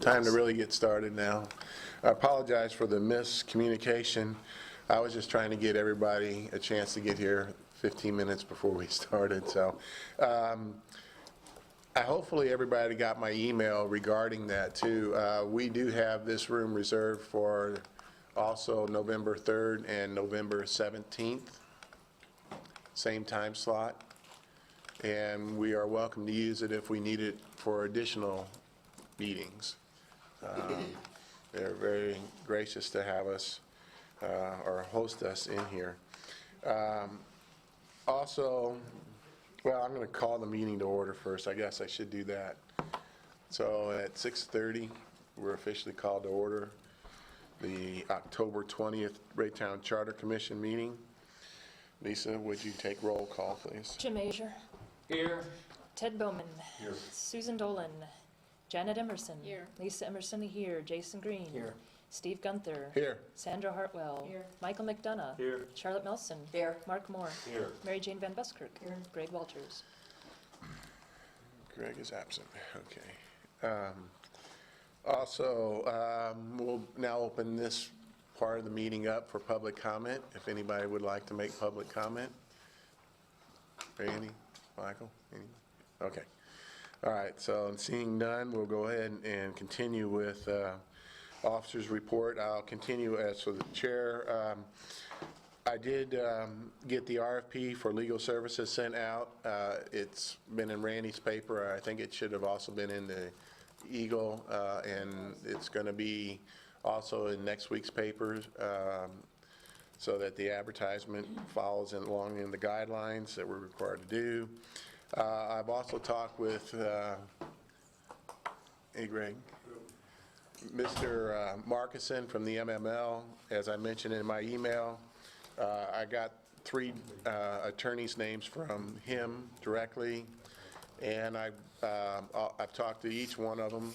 Time to really get started now. I apologize for the miscommunication. I was just trying to get everybody a chance to get here 15 minutes before we started. So hopefully everybody got my email regarding that too. We do have this room reserved for also November 3rd and November 17th, same time slot. And we are welcome to use it if we need it for additional meetings. They're very gracious to have us or host us in here. Also, well, I'm going to call the meeting to order first. I guess I should do that. So at 6:30, we're officially called to order the October 20th Raytown Charter Commission meeting. Lisa, would you take roll call, please? Jim Azure. Here. Ted Bowman. Here. Susan Dolan. Janet Emerson. Here. Lisa Emerson here. Jason Green. Here. Steve Gunther. Here. Sandra Hartwell. Here. Michael McDonough. Here. Charlotte Melson. Here. Mark Moore. Here. Mary Jane Van Buskirk. Here. Greg Walters. Greg is absent. Okay. Also, we'll now open this part of the meeting up for public comment. If anybody would like to make public comment. Randy, Michael, anyone? Okay. All right, so seeing none, we'll go ahead and continue with officers' report. I'll continue as for the chair. I did get the RFP for legal services sent out. It's been in Randy's paper. I think it should have also been in the Eagle, and it's going to be also in next week's papers, so that the advertisement follows along in the guidelines that we're required to do. I've also talked with, hey Greg, Mr. Markison from the MML. As I mentioned in my email, I got 3 attorneys' names from him directly, and I've talked to each one of them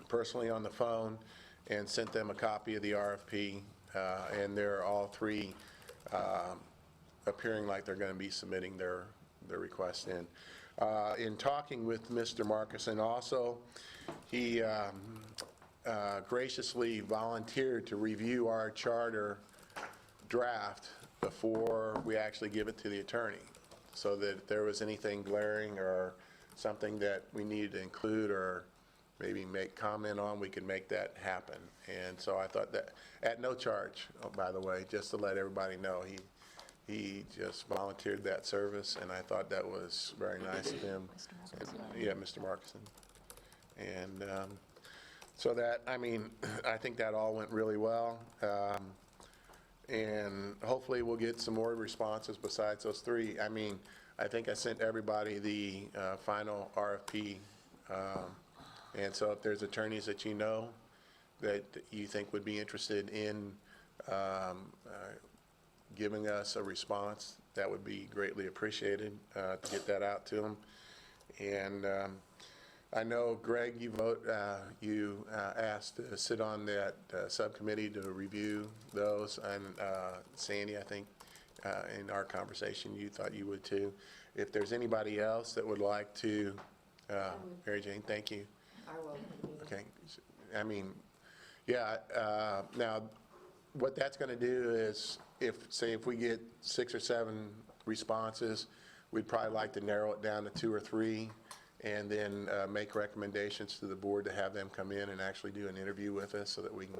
personally on the phone and sent them a copy of the RFP, and they're all 3 appearing like they're going to be submitting their request in. In talking with Mr. Markison also, he graciously volunteered to review our charter draft before we actually give it to the attorney, so that if there was anything glaring or something that we needed to include or maybe make comment on, we could make that happen. And so I thought that, at no charge, by the way, just to let everybody know, he just volunteered that service, and I thought that was very nice of him. Yeah, Mr. Markison. And so that, I mean, I think that all went really well. And hopefully we'll get some more responses besides those 3. I mean, I think I sent everybody the final RFP. And so if there's attorneys that you know that you think would be interested in giving us a response, that would be greatly appreciated to get that out to them. And I know, Greg, you asked to sit on that subcommittee to review those, and Sandy, I think, in our conversation, you thought you would too. If there's anybody else that would like to, Mary Jane, thank you. I will. Okay, I mean, yeah, now, what that's going to do is, if we get 6 or 7 responses, we'd probably like to narrow it down to 2 or 3, and then make recommendations to the board to have them come in and actually do an interview with us, so that we can,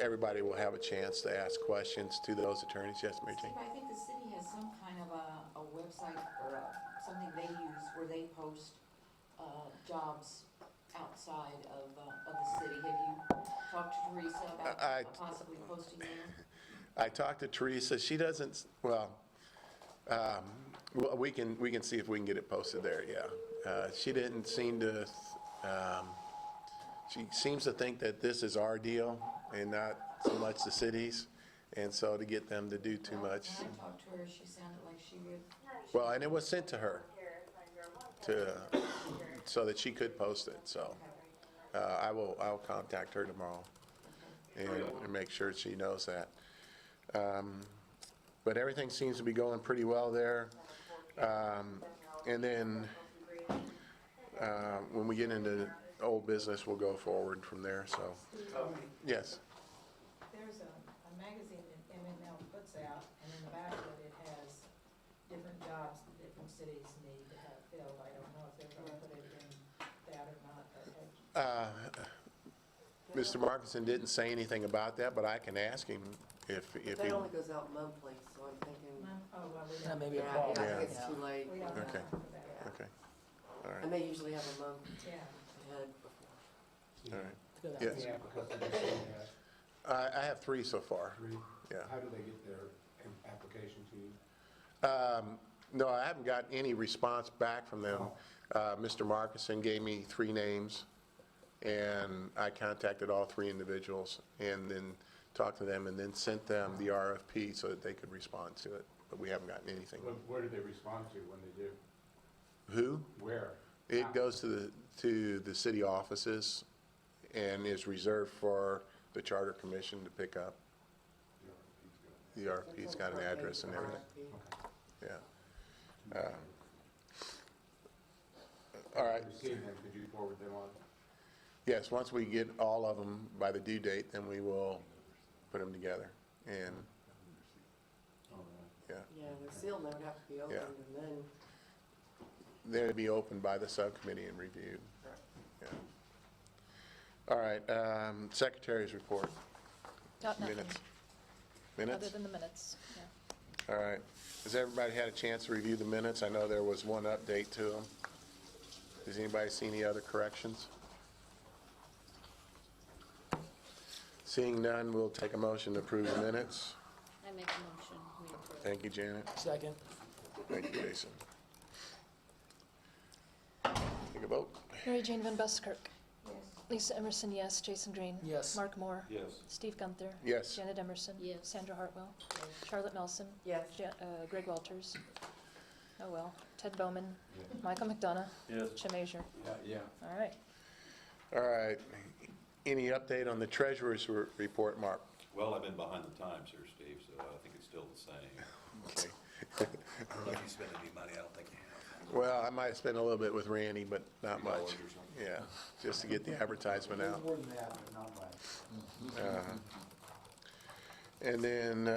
everybody will have a chance to ask questions to those attorneys. Yes, Mary Jane? Steve, I think the city has some kind of a website or something they use where they post jobs outside of the city. Have you talked to Teresa about possibly posting there? I talked to Teresa. She doesn't, well, we can see if we can get it posted there, yeah. She didn't seem to, she seems to think that this is our deal and not so much the city's, and so to get them to do too much. When I talked to her, she sounded like she would. Well, and it was sent to her so that she could post it, so I'll contact her tomorrow and make sure she knows that. But everything seems to be going pretty well there. And then when we get into old business will go forward from there, so, yes. There's a magazine that MML puts out, and in the back of it, it has different jobs that different cities need to have filled. I don't know if they're gonna put it in that or not, but Mr. Markinson didn't say anything about that, but I can ask him if That he, only goes out monthly, so I'm thinking, oh, well, we Yeah, don't, maybe a yeah, call. I Yeah. think it's too late. we don't know Okay. for that. okay, all right, And they usually have a month Yeah. ahead before. all right. Good. Yes. The applicants that you've seen have I have 3 so far, three. yeah. How do they get their application to you? No, I haven't got any response back from them. Mr. Markinson gave me 3 names, and I contacted all 3 individuals, and then talked to them, and then sent them the RFP so that they could respond to it, but we haven't gotten anything. Where do they respond to when they do? Who? Where? It goes to the city offices and is reserved for the Charter Commission to pick up. The RFP's got an address and everything, yeah. All right, You've seen them, could you forward them on? yes, once we get all of them by the due date, then we will put them together, and, yeah, Yeah, they're sealed, they would have to be opened, and then, they'll be opened by the subcommittee and reviewed, yeah. All right, secretary's report, Got nothing, minutes. other Minutes? than the minutes, yeah. All right. Has everybody had a chance to review the minutes? I know there was one update to them. Does anybody see any other corrections? Seeing none, we'll take a motion to approve the minutes. I make a motion, we approve. Thank you, Janet. Second. Thank you, Jason. Take a vote. Mary Jane Van Buskirk. Yes. Lisa Emerson, yes. Jason Green. Yes. Mark Moore. Yes. Steve Gunther. Yes. Janet Emerson. Yes. Sandra Hartwell. Charlotte Nelson. yes. Greg Walters. Oh, well. Ted Bowman. Michael McDonough. Yes. Jim Asia. Yeah. All right. All right. Any update on the treasurer's report, Mark? Well, I've been behind the times here, Steve, so I think it's still the same. Okay. I don't know if you spent any money, I don't think you have. Well, I might have spent a little bit with Randy, but not $3 much. or something. Yeah, just to get the advertisement out. More than that, but not much. And then,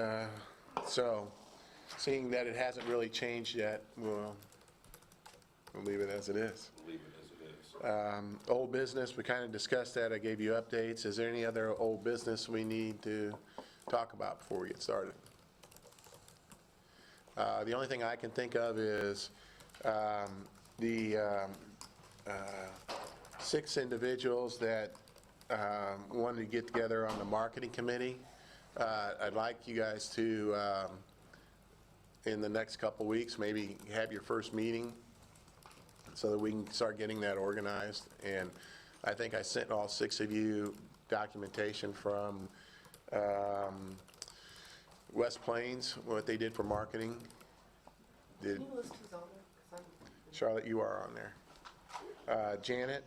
so, seeing that it hasn't really changed yet, we'll leave it as it is. We'll leave it as it is. Old business, we kind of discussed that, I gave you updates. Is there any other old business we need to talk about before we get started? The only thing I can think of is the 6 individuals that wanted to get together on the marketing committee. I'd like you guys to, in the next couple weeks, maybe have your first meeting so that we can start getting that organized. And I think I sent all 6 of you documentation from West Plains, what they did for marketing. Did, Can you list who's on there? 'Cause Charlotte, you are on there. Janet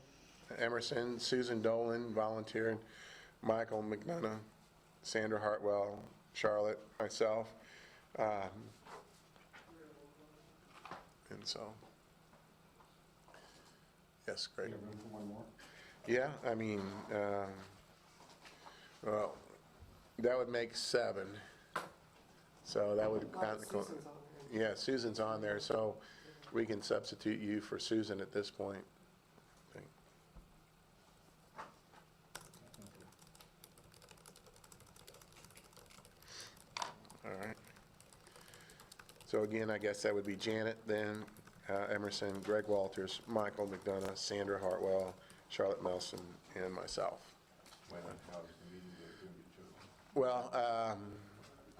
Emerson, Susan Dolan volunteered, Michael McDonough, Sandra Hartwell, Charlotte, myself. And so, yes, You great. have room for one more? Yeah, I mean, well, that would make 7. So that would Well, count. Susan's on there. Yeah, Susan's on there, so we can substitute you for Susan at this point. I think. All right. So again, I guess that would be Janet, then Emerson, Greg Walters, Michael McDonough, Sandra Hartwell, Charlotte Nelson, and myself. When, how is the meeting going to be chosen? Well,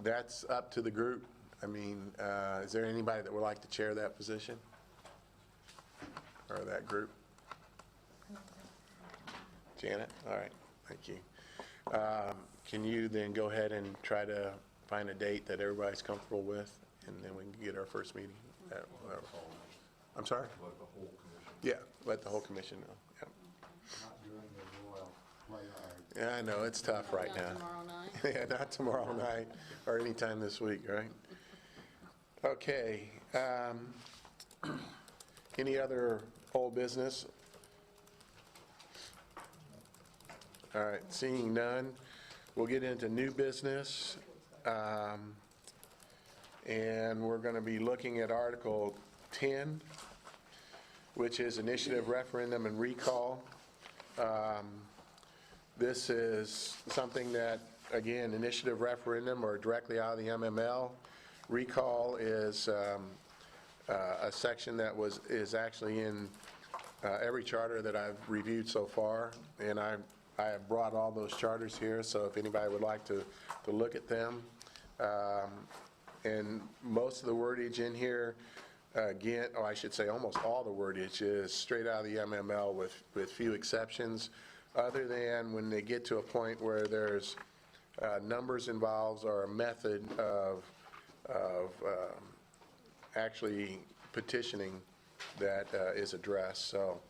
that's up to the group. I mean, is there anybody that would like to chair that position? Or that group? Janet? All right, thank you. Can you then go ahead and try to find a date that everybody's comfortable with, and then we can get our first meeting? I'm sorry? Let the whole commission, Yeah, let the whole commission know. Yep. not during the royal play hour. Yeah, I know, it's tough right Not now. tomorrow night. Yeah, not tomorrow night or anytime this week, right? Okay. Any other old business? All right, seeing none, we'll get into new business. And we're going to be looking at Article 10, which is initiative, referendum, and recall. This is something that, again, initiative, referendum are directly out of the MML. Recall is a section that is actually in every charter that I've reviewed so far, and I have brought all those charters here, so if anybody would like to look at them. And most of the wordage in here, again, I should say almost all the wordage is straight out of the MML with few exceptions, other than when they get to a point where there's numbers involved or a method of actually petitioning that is addressed. So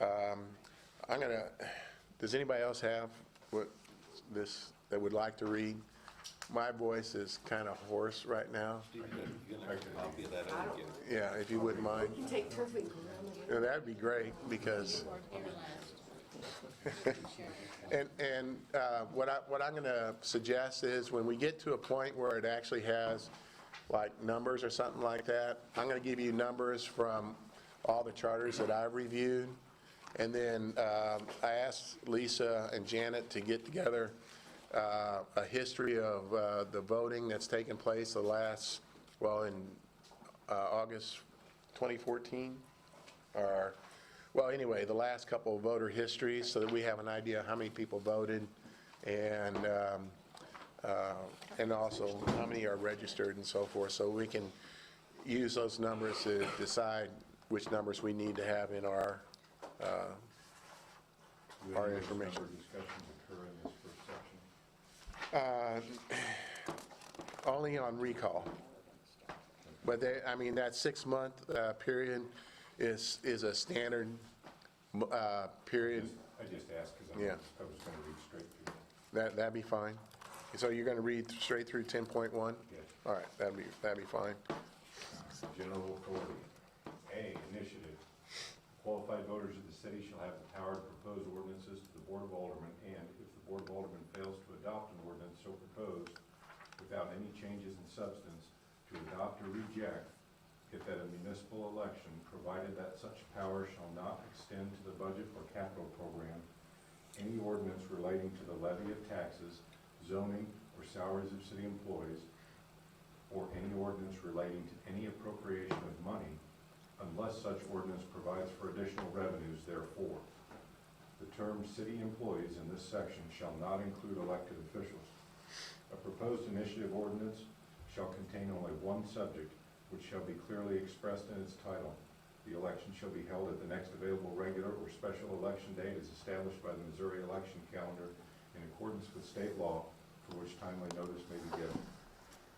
I'm going to, does anybody else have this that would like to read? My voice is kind of hoarse right now. Steve, you got a copy of that? I didn't get it. Yeah, if you wouldn't mind. You take turfing around Yeah, that'd be great, because, and what I'm going to suggest is when we get to a point where it actually has like numbers or something like that, I'm going to give you numbers from all the charters that I've reviewed. And then I asked Lisa and Janet to get together a history of the voting that's taken place the last, well, in August 2014, or, well, anyway, the last couple of voter histories, so that we have an idea how many people voted, and also how many are registered and so forth, so we can use those numbers to decide which numbers we need to have in our information. Discussions occur in this first section? Only on recall. But I mean, that 6-month period is a standard period. I just asked because Yeah. I was going to read straight through. That'd be fine. So you're going to read straight through 10.1? Yes. All right, that'd be fine. General authority. A, initiative. Qualified voters of the city shall have the power to propose ordinances to the Board of Aldermen, and if the Board of Aldermen fails to adopt an ordinance so proposed without any changes in substance, to adopt or reject, if at a municipal election, provided that such power shall not extend to the budget or capital program, any ordinance relating to the levy of taxes, zoning, or salaries of city employees, or any ordinance relating to any appropriation of money, unless such ordinance provides for additional revenues therefore. The term city employees in this section shall not include elected officials. A proposed initiative ordinance shall contain only one subject, which shall be clearly expressed in its title. The election shall be held at the next available regular or special election date as established by the Missouri election calendar in accordance with state law, for which timely notice may be given.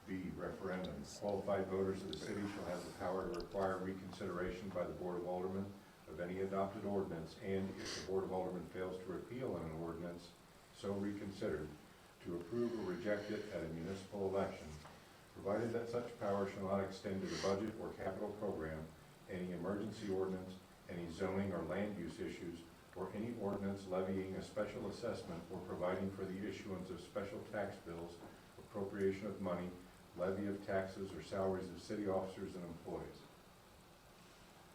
B, referendum. Qualified voters of the city shall have the power to require reconsideration by the Board of Aldermen of any adopted ordinance, and if the Board of Aldermen fails to repeal an ordinance so reconsidered, to approve or reject it at a municipal election, provided that such power shall not extend to the budget or capital program, any emergency ordinance, any zoning or land use issues, or any ordinance levying a special assessment or providing for the issuance of special tax bills, appropriation of money, levy of taxes, or salaries of city officers and employees.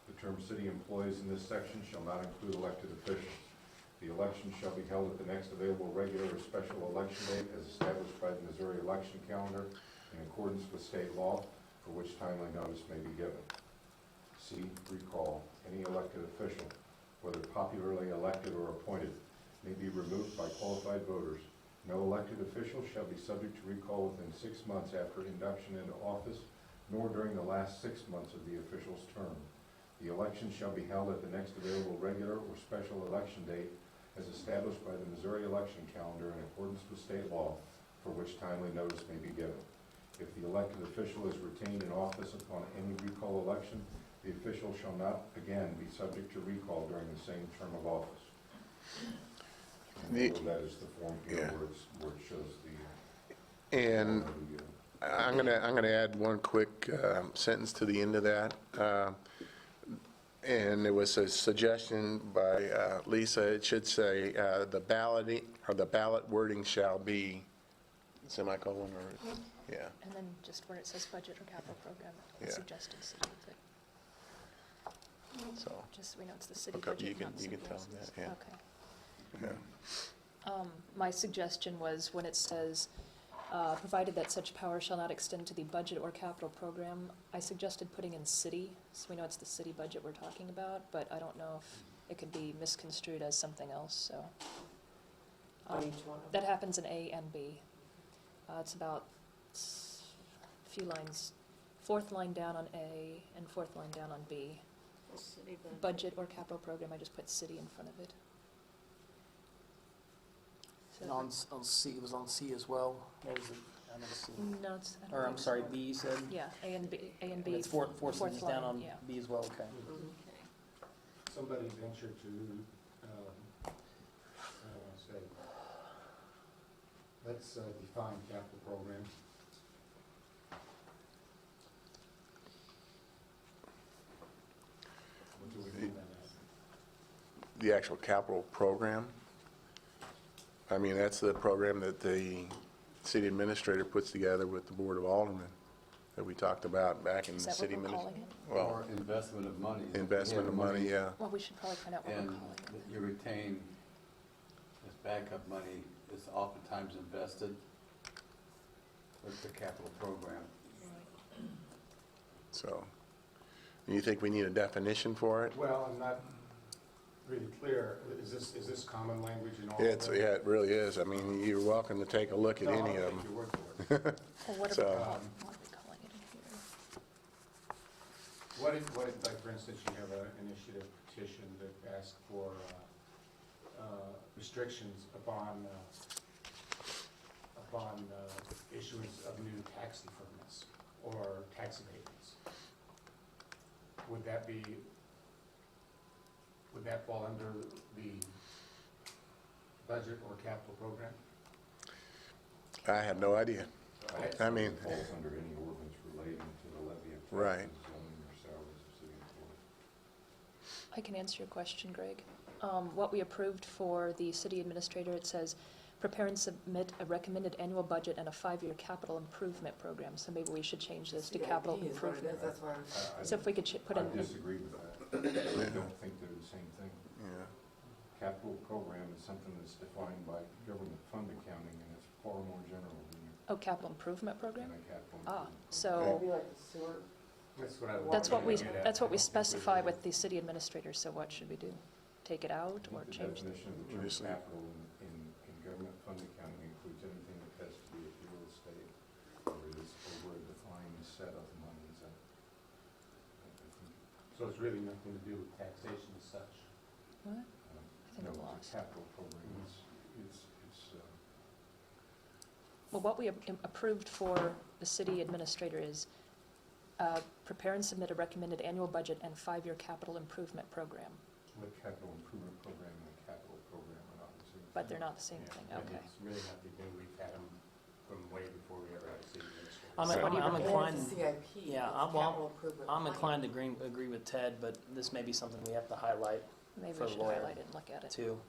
The term city employees in this section shall not include elected officials. The election shall be held at the next available regular or special election date as established by the Missouri election calendar in accordance with state law, for which timely notice may be given. C, recall. Any elected official, whether popularly elected or appointed, may be removed by qualified voters. No elected official shall be subject to recall within 6 months after induction into office, nor during the last 6 months of the official's term. The election shall be held at the next available regular or special election date as established by the Missouri election calendar in accordance with state law, for which timely notice may be given. If the elected official is retained in office upon any recall election, the official shall not again be subject to recall during the same term of office. That is the form here where it shows the. And I'm gonna add one quick sentence to the end of that. And there was a suggestion by Lisa, it should say, the balloting, or the ballot wording shall be semicolon, or, yeah. And then just where it says budget or capital program, Yeah. suggested city with it. So, Just so we know it's the city Okay, budget, you can- not you can somebody tell them else's. that, yeah. Okay. yeah. My suggestion was when it says, provided that such power shall not extend to the budget or capital program, I suggested putting in city, so we know it's the city budget we're talking about, but I don't know if it could be misconstrued as something else, so. On each one. That happens in A and B. It's about a few lines, fourth line down on A and fourth line down on B. The city budget. Budget or capital program, I just put city in front of it. So And on C, it was on C as well. What was it? I never see. No, it's. I don't Or I'm think sorry, so. B you said? Yeah, A and B, It's four sentences down line, on yeah. B as well, okay. Mhm. Somebody ventured to, say, let's define capital program. What do we do then? The actual capital program, I mean, that's the program that the city administrator puts together with the Board of Aldermen that we talked about back in Is the that what city we're ministry. calling it? Well, Or investment of money. investment of money, yeah. Well, we should probably find out what we're And calling it. that you retain this backup money is oftentimes invested with the capital program. So, you think we need a definition for it? Well, I'm not really clear. Is this common language in all of them? Yeah, it really is. I mean, you're welcome to take a look at No, any I'll of take them. your word for it. Well, what are we So- calling it in here? What if, like, for instance, you have an initiative petition that asks for restrictions upon issuance of new tax deferments or tax abatements? Would that fall under the budget or capital program? I have no idea. I mean, It falls under any ordinance relating to the levy of Right. taxes, zoning, or salaries of city employees. I can answer your question, Greg. What we approved for the city administrator, it says, prepare and submit a recommended annual budget and a 5-year capital improvement program. So maybe we should change this to CIP capital is what it improvement. is, that's why I was. So if we could put in, I disagree with that. I don't think they're the same thing. yeah. Capital program is something that's defined by government fund accounting, and it's far more general than capital improvement program? a capital. Ah, improvement. so Maybe like the sewer. That's what I. that's what we specify with the city administrator, so what should we do? Take it out or The change? definition of the term Just- capital in government fund accounting includes anything that has to do with real estate or is over a defined set of monies. So it's really nothing to do with taxation as such. What? I think No, I'm it's lost. a capital program. It's Well, what we approved for the city administrator is prepare and submit a recommended annual budget and 5-year capital improvement program, what capital improvement program and a capital program are not the same thing. but they're not the same Yeah, thing, and okay. It's really nothing new. We've had them from way before we ever had a city administrator. I'm So what do you I'm want? inclined, It's a CIP. yeah, it's I'm- well, capital improvement I'm plan. inclined to agree with Ted, but this may be something we have to highlight Maybe for we the should lawyer. highlight it and look at it. too.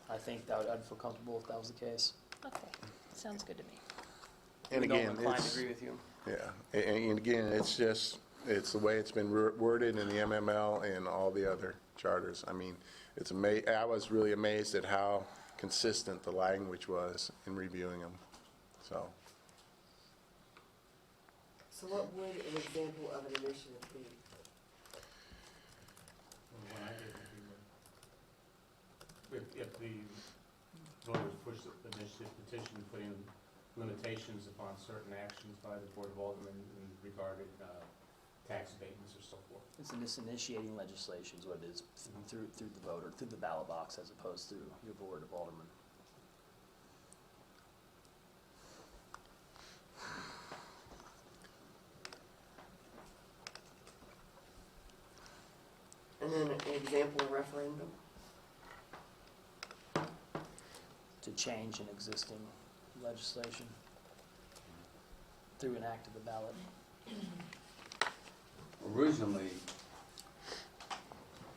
I think I'd feel comfortable if that was the case. Okay, sounds good to me. And Even though again, I'm inclined to it's, agree with you. yeah, and again, it's just, it's the way it's been worded in the MML and all the other charters. I mean, I was really amazed at how consistent the language was in reviewing them, so. So what would an example of an initiative be? When I did review it, if the voters push the initiative petition, put in limitations upon certain actions by the Board of Aldermen in regarding tax abatements or so forth. It's initiating legislation is what it is through the voter, through the ballot box as opposed to your board of aldermen. And then an example referendum? To change an existing legislation through an act of the ballot. Originally,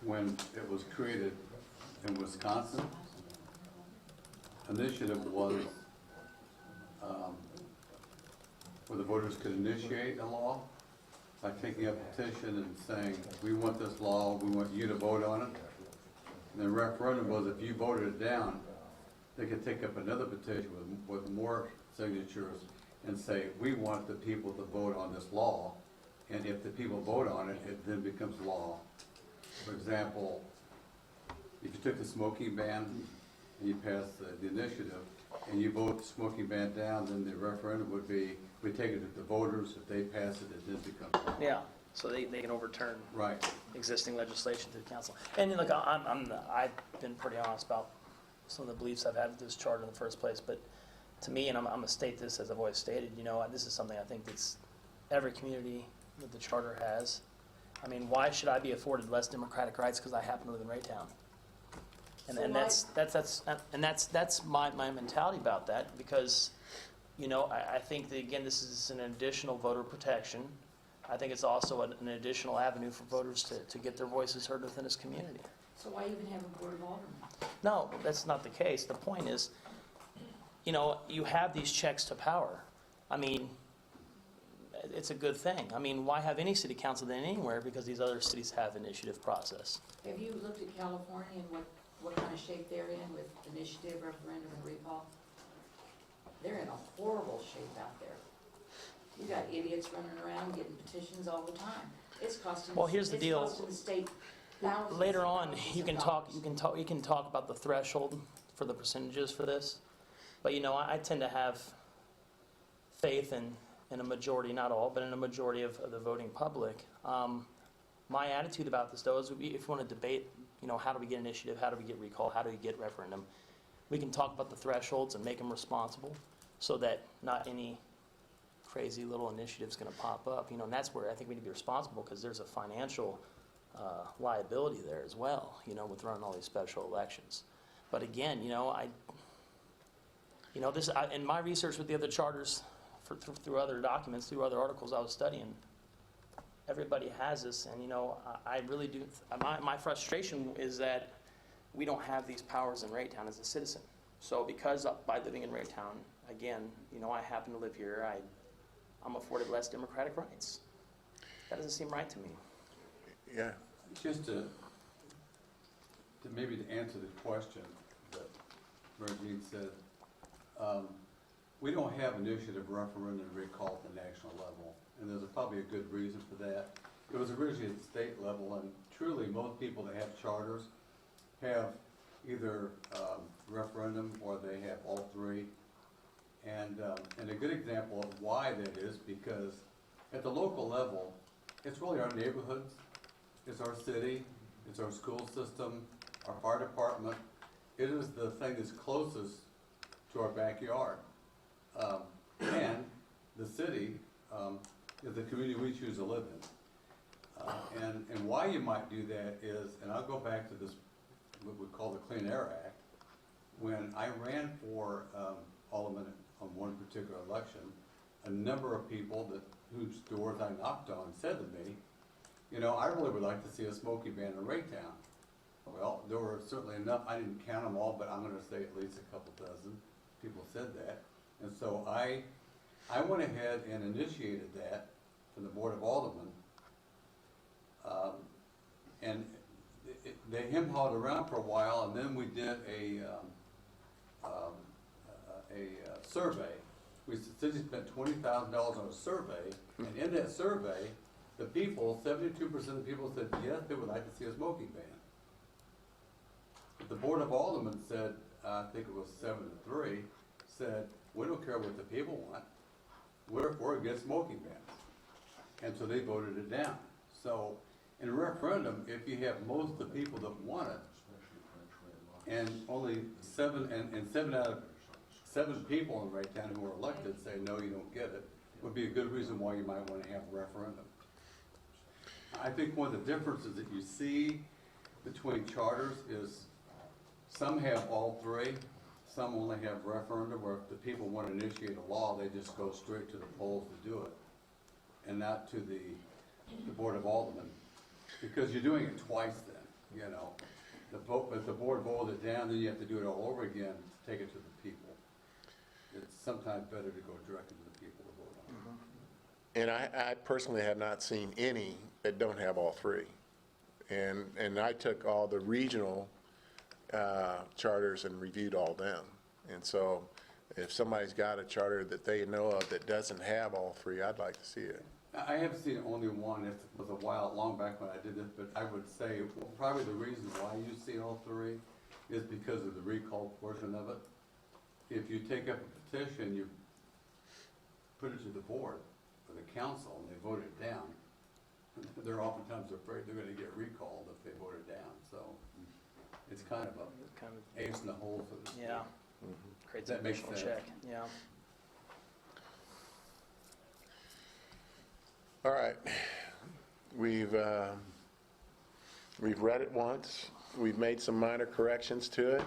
when it was created in Wisconsin, initiative was where the voters could initiate a law by taking a petition and saying, we want this law, we want you to vote on it. And the referendum was if you voted it down, they could take up another petition with more signatures and say, we want the people to vote on this law. And if the people vote on it, it then becomes law. For example, if you took the smoking ban and you passed the initiative and you vote the smoking ban down, then the referendum would be, we take it to the voters, if they pass it, it then becomes law. Yeah, so they can overturn Right. existing legislation through council. And look, I've been pretty honest about some of the beliefs I've had with this charter in the first place, but to me, and I'm gonna state this as I've always stated, this is something I think that's every community that the charter has. I mean, why should I be afforded less democratic rights because I happen to live in Raytown? And that's my mentality about that, because, I think that, again, this is an additional voter protection. I think it's also an additional avenue for voters to get their voices heard within this community. So why even have a board of aldermen? No, that's not the case. The point is, you have these checks to power. I mean, it's a good thing. I mean, why have any city council then anywhere? Because these other cities have initiative process. Have you looked at California and what kind of shape they're in with initiative, referendum, and recall? They're in a horrible shape out there. You got idiots running around getting petitions all the time. It's costing. Well, here's the deal. It's costing the state thousands. Later on, of you can dollars. talk about the threshold for the percentages for this. But I tend to have faith in a majority, not all, but in a majority of the voting public. My attitude about this, though, is if you want to debate, how do we get initiative, how do we get recall, how do we get referendum, we can talk about the thresholds and make them responsible so that not any crazy little initiative's going to pop up. And that's where I think we need to be responsible, because there's a financial liability there as well, with running all these special elections. But again, in my research with the other charters, through other documents, through other articles I was studying, everybody has this, and I really do. My frustration is that we don't have these powers in Raytown as a citizen. So because by living in Raytown, again, I happen to live here, I'm afforded less democratic rights. That doesn't seem right to me. Yeah. Just to maybe to answer the question that Mary Jean said, we don't have initiative, referendum, and recall at the national level, and there's probably a good reason for that. It was originally at the state level, and truly most people that have charters have either referendum or they have all three. And a good example of why that is because at the local level, it's really our neighborhoods, it's our city, it's our school system, our fire department. It is the thing that's closest to our backyard. And the city is the community we choose to live in. And why you might do that is, and I'll go back to this, what we call the Clean Air Act. When I ran for alderman on one particular election, a number of people whose doors I knocked on said to me, I really would like to see a smoking ban in Raytown. Well, there were certainly enough, I didn't count them all, but I'm going to say at least a couple dozen people said that. And so I went ahead and initiated that from the Board of Aldermen. And they hem-hawed around for a while, and then we did a survey. We essentially spent $20,000 on a survey, and in that survey, the people, 72% of the people said yes, they would like to see a smoking ban. But the Board of Aldermen said, I think it was 7-3, said, we don't care what the people want. We're against smoking bans. And so they voted it down. So in a referendum, if you have most of the people that want it, and only seven out of 7 people in Raytown who are elected say, no, you don't get it, would be a good reason why you might want to have a referendum. I think one of the differences that you see between charters is some have all three, some only have referendum, where if the people want to initiate a law, they just go straight to the polls to do it, and not to the Board of Aldermen, because you're doing it twice then. you know. But the board boiled it down, then you have to do it all over again to take it to the people. It's sometimes better to go directly to the people to vote on it. And I personally have not seen any that don't have all three. And I took all the regional charters and reviewed all them. And so if somebody's got a charter that they know of that doesn't have all three, I'd like to see it. I have seen only one, it was a while, long back when I did this, but I would say probably the reason why you see all three is because of the recall portion of it. If you take up a petition, you put it to the board or the council and they vote it down, they're oftentimes afraid they're gonna get recalled if they vote it down, so it's kind of a Kind of, ace in the hole, so to speak. yeah. Creates That an makes additional sense. check, yeah. All right. We've read it once. We've made some minor corrections to it.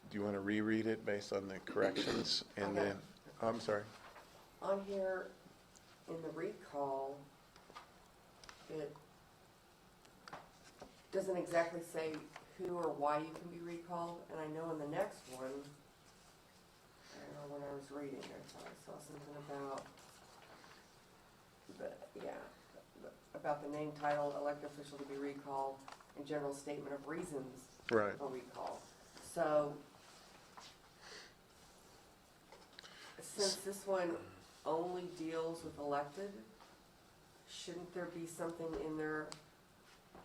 Do you want to reread it based on the corrections? And then, I'm sorry. On here, in the recall, it doesn't exactly say who or why you can be recalled, and I know in the next one, I don't know when I was reading, I thought I saw something about the name, title, elected official to be recalled, and general statement of reasons Right. for recall. So, since this one only deals with elected, shouldn't there be something in there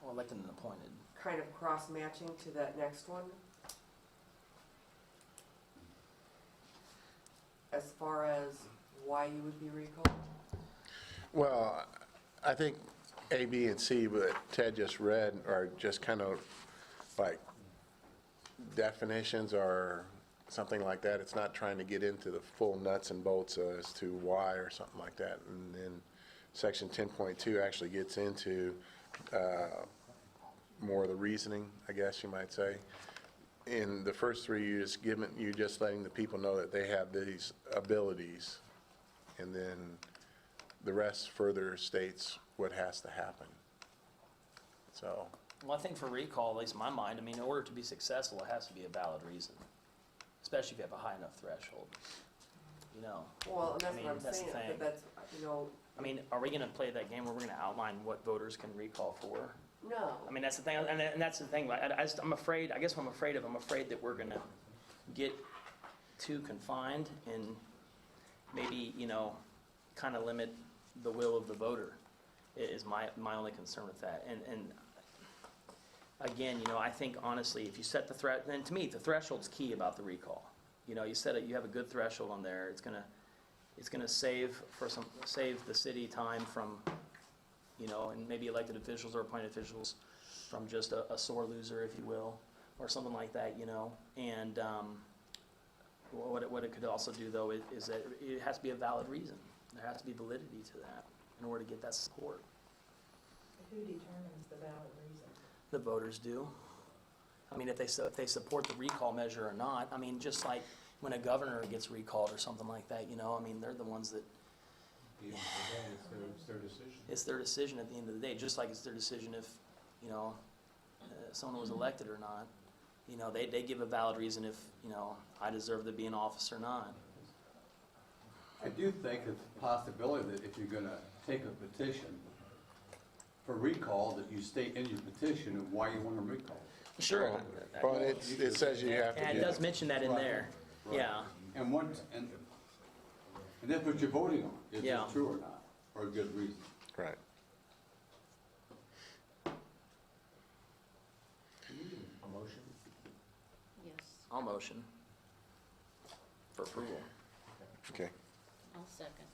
Well, elected and appointed. kind of cross-matching to that next one? As far as why you would be recalled? Well, I think A, B, and C, what Ted just read are just kind of like definitions or something like that. It's not trying to get into the full nuts and bolts as to why or something like that. And then section 10.2 actually gets into more of the reasoning, I guess you might say. In the first three, you're just letting the people know that they have these abilities, and then the rest further states what has to happen. So, Well, I think for recall, at least in my mind, I mean, in order to be successful, it has to be a valid reason, especially if you have a high enough threshold, you know? Well, and I that's mean, what I'm that's the saying, thing. but that's, you know, I mean, are we gonna play that game where we're gonna outline what voters can recall for? no. I mean, that's the thing, and that's the thing, I'm afraid, I guess what I'm afraid that we're gonna get too confined and maybe, you know, kind of limit the will of the voter, is my only concern with that. And again, you know, I think honestly, if you set the and to me, the threshold's key about the recall. You know, you set it, you have a good threshold on there, it's gonna save the city time from, you know, and maybe elected officials or appointed officials from just a sore loser, if you will, or something like that, you know. And what it could also do, though, is that it has to be a valid reason. There has to be validity to that in order to get that support. Who determines the valid reason? The voters do. I mean, if they support the recall measure or not. I mean, just like when a governor gets recalled or something like that, you know, I mean, they're the ones that, It's their decision. it's their decision at the end of the day, just like it's their decision if, you know, someone was elected or not. You know, they give a valid reason if, you know, I deserve to be in office or not. I do think it's a possibility that if you're gonna take a petition for recall, that you state in your petition of why you want to recall. Sure. well, it says you have to And it get does mention that in there, Right. yeah. And that's what you're voting on, is Yeah. it true or not, or a good reason. right. A motion? Yes, I'll motion for approval. Okay. I'll second.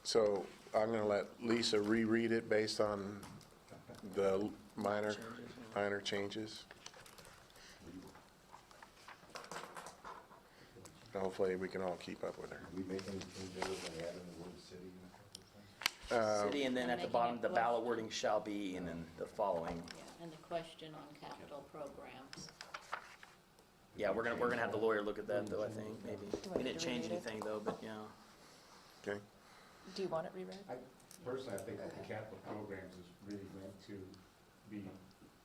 So I'm going to let Lisa reread it based on the minor changes. Hopefully, we can all keep up with her. Did we make any changes other than adding the word city? City, and then at the Making bottom, it the ballot question. wording shall be, and then the following. Yeah, and the question on capital programs. Yeah, we're gonna have the lawyer look at that, though, I think, maybe. want We me didn't to change reread it? anything, though, but, yeah. Okay? Do you want it reread? Personally, I think that the capital programs is really meant to be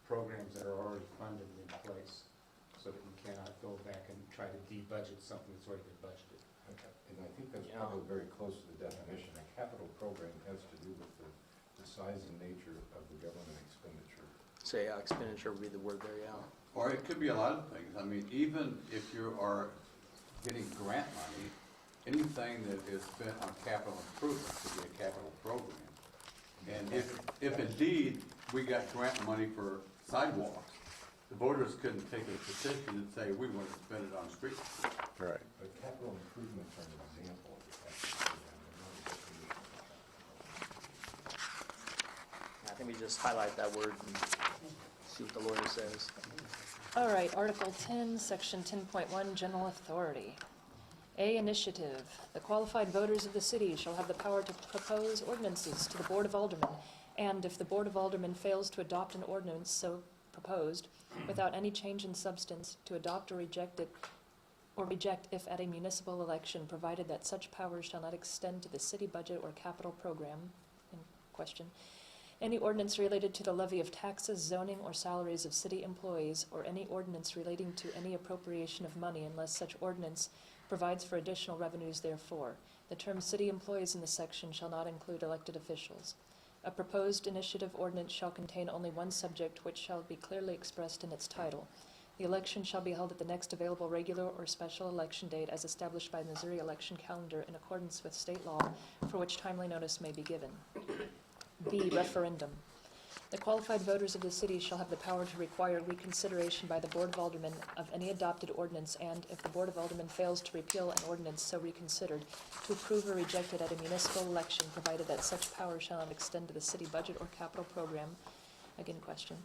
programs that are already funded and in place, so that you cannot go back and try to de-budget something that's already been budgeted. Okay. And I think that's probably very close to the definition. A capital program has to do with the size and nature of the government expenditure. So yeah, expenditure would be the word there, yeah. Or it could be a lot of things. I mean, even if you are getting grant money, anything that is spent on capital improvement could be a capital program. And if indeed we got grant money for sidewalks, the voters couldn't take a petition and say, we want to spend it on streets. Right. But capital improvements are an example of the capital program. I think we just highlight that word and see what the lawyer says. All right, Article 10, Section 10.1, General Authority. A, initiative. The qualified voters of the city shall have the power to propose ordinances to the Board of Aldermen, and if the Board of Aldermen fails to adopt an ordinance so proposed, without any change in substance, to adopt or reject it, or reject if at a municipal election, provided that such powers shall not extend to the city budget or capital program in question, any ordinance related to the levy of taxes, zoning, or salaries of city employees, or any ordinance relating to any appropriation of money unless such ordinance provides for additional revenues therefore. The term city employees in this section shall not include elected officials. A proposed initiative ordinance shall contain only one subject, which shall be clearly expressed in its title. The election shall be held at the next available regular or special election date as established by the Missouri election calendar in accordance with state law, for which timely notice may be given. B, referendum. The qualified voters of the city shall have the power to require reconsideration by the Board of Aldermen of any adopted ordinance, and if the Board of Aldermen fails to repeal an ordinance so reconsidered, to approve or reject it at a municipal election, provided that such power shall not extend to the city budget or capital program. Again, question.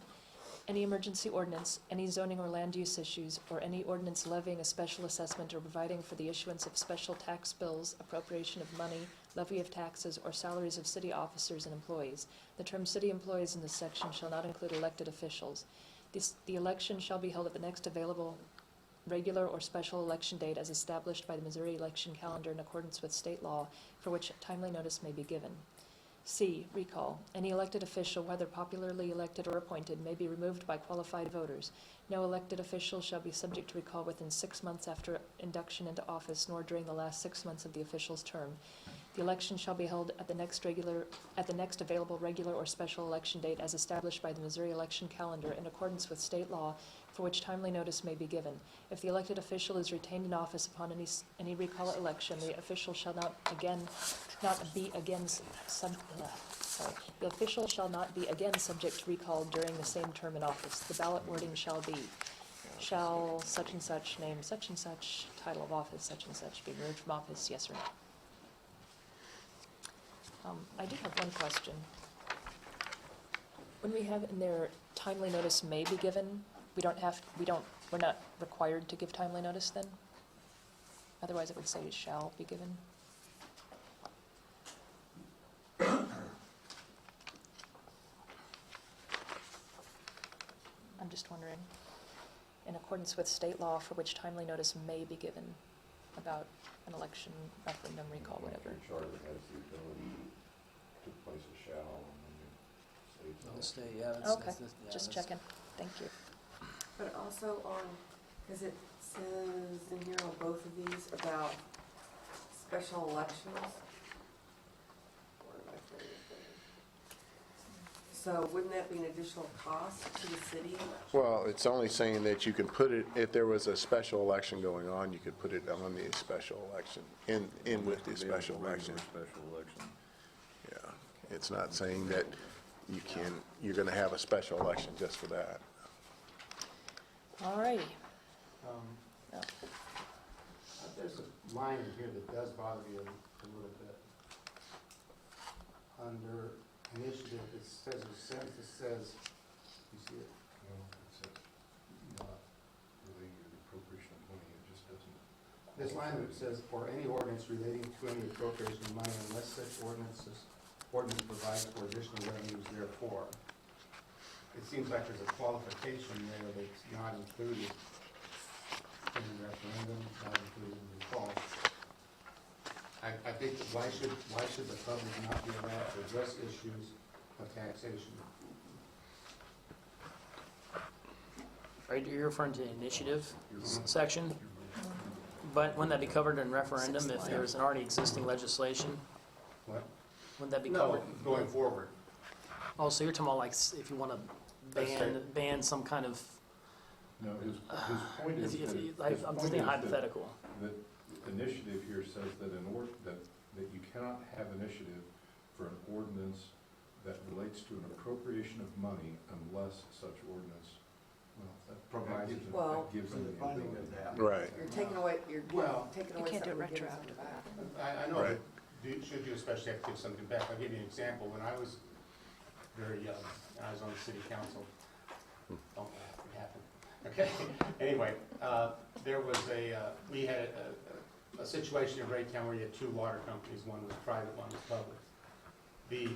Any emergency ordinance, any zoning or land use issues, or any ordinance levying a special assessment or providing for the issuance of special tax bills, appropriation of money, levy of taxes, or salaries of city officers and employees. The term city employees in this section shall not include elected officials. The election shall be held at the next available regular or special election date as established by the Missouri election calendar in accordance with state law, for which timely notice may be given. C, recall. Any elected official, whether popularly elected or appointed, may be removed by qualified voters. No elected official shall be subject to recall within 6 months after induction into office, nor during the last 6 months of the official's term. The election shall be held at the next available regular or special election date as established by the Missouri election calendar in accordance with state law, for which timely notice may be given. If the elected official is retained in office upon any recall election, the official shall the official shall not be again subject to recall during the same term in office. The ballot wording shall be, shall such and such, name such and such, title of office such and such, be removed from office, yes or no? I do have one question. When we have in there timely notice may be given, we're not required to give timely notice then? Otherwise it would say shall be given. I'm just wondering, in accordance with state law for which timely notice may be given about an election, referendum, recall, whatever. Your charter has the ability to place a shall and then it states. Okay, just checking, thank you. But also on, because it says in here on both of these about special elections. Where did I put it there? So wouldn't that be an additional cost to the city? Well, it's only saying that you can put it, if there was a special election going on, you could put it on the special election, in with the special election. Special election. Yeah, it's not saying that you're gonna have a special election just for that. All righty. Um, There's a line in here that does bother me a little bit. Under initiative, it says a sentence that says, you see it? No, it says not relating to the appropriation of money, it just doesn't. This line that says, or any ordinance relating to any appropriation of money unless such ordinance provides for additional revenues therefore. It seems like there's a qualification there that's not included in the referendum, not included in the recall. I think that why should the public not be allowed to address issues of taxation? Right, you're referring to the initiative section, but wouldn't that be covered in referendum if there's an already existing legislation? What? Wouldn't that be No, covered? going forward. Oh, so you're talking about like if you want to That's ban some kind of, No, his point is that. I'm just thinking hypothetical. The initiative here says that that you cannot have initiative for an ordinance that relates to an appropriation of money unless such ordinance, Provides- Well, that gives them the ability. Right. You're taking away, Well- taking You away can't do something, it giving something retroactive. back. I know, Right. should you especially have to give something back? I'll give you an example. When I was very young, and I was on the city council, don't laugh, it happened. Okay, anyway, there was we had a situation in Raytown where you had two water companies, one was private, one was public. The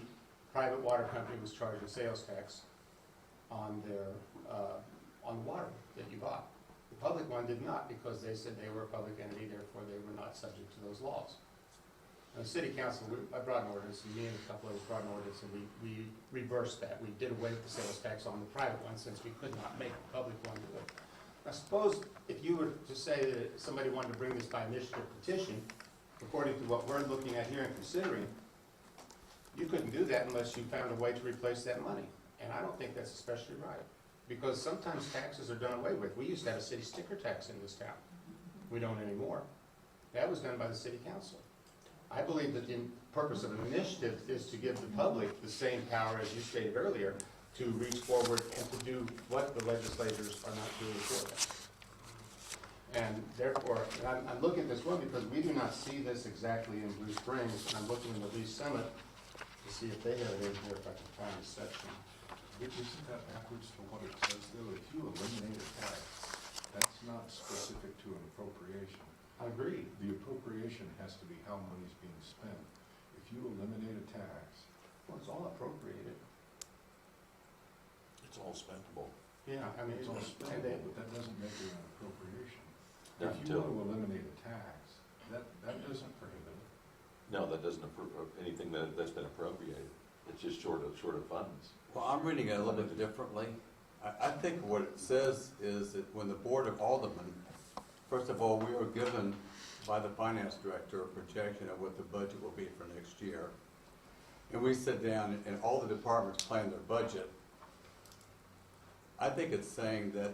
private water company was charging sales tax on their, on water that you bought. The public one did not, because they said they were a public entity, therefore they were not subject to those laws. And the city council, I brought an ordinance, and me and a couple others brought an ordinance, and we reversed that. We did away with the sales tax on the private one, since we could not make the public one do it. I suppose if you were to say that somebody wanted to bring this by initiative petition, according to what we're looking at here and considering, you couldn't do that unless you found a way to replace that money. And I don't think that's especially right, because sometimes taxes are done away with. We used to have a city sticker tax in this town. We don't anymore. That was done by the city council. I believe that the purpose of an initiative is to give the public the same power, as you stated earlier, to reach forward and to do what the legislators are not doing for them. And therefore, and I'm looking at this one because we do not see this exactly in Blue Springs, and I'm looking in the Lee Summit to see if they have it in here, if I can find a section. Isn't that backwards to what it says though? If you eliminate a tax, that's not specific to an appropriation. I agree. The appropriation has to be how money's being spent. If you eliminate a tax, Well, it's all appropriated. It's all spendable. Yeah, I mean, it's all and spendable, but that doesn't make it an appropriation. Not If you want until- to eliminate a tax, that doesn't prohibit it. No, that doesn't approve anything that's been appropriated. It's just short of funds. Well, I'm reading it a little bit differently. I think what it says is that when the Board of Aldermen, first of all, we were given by the finance director a projection of what the budget will be for next year. And we sit down and all the departments plan their budget. I think it's saying that,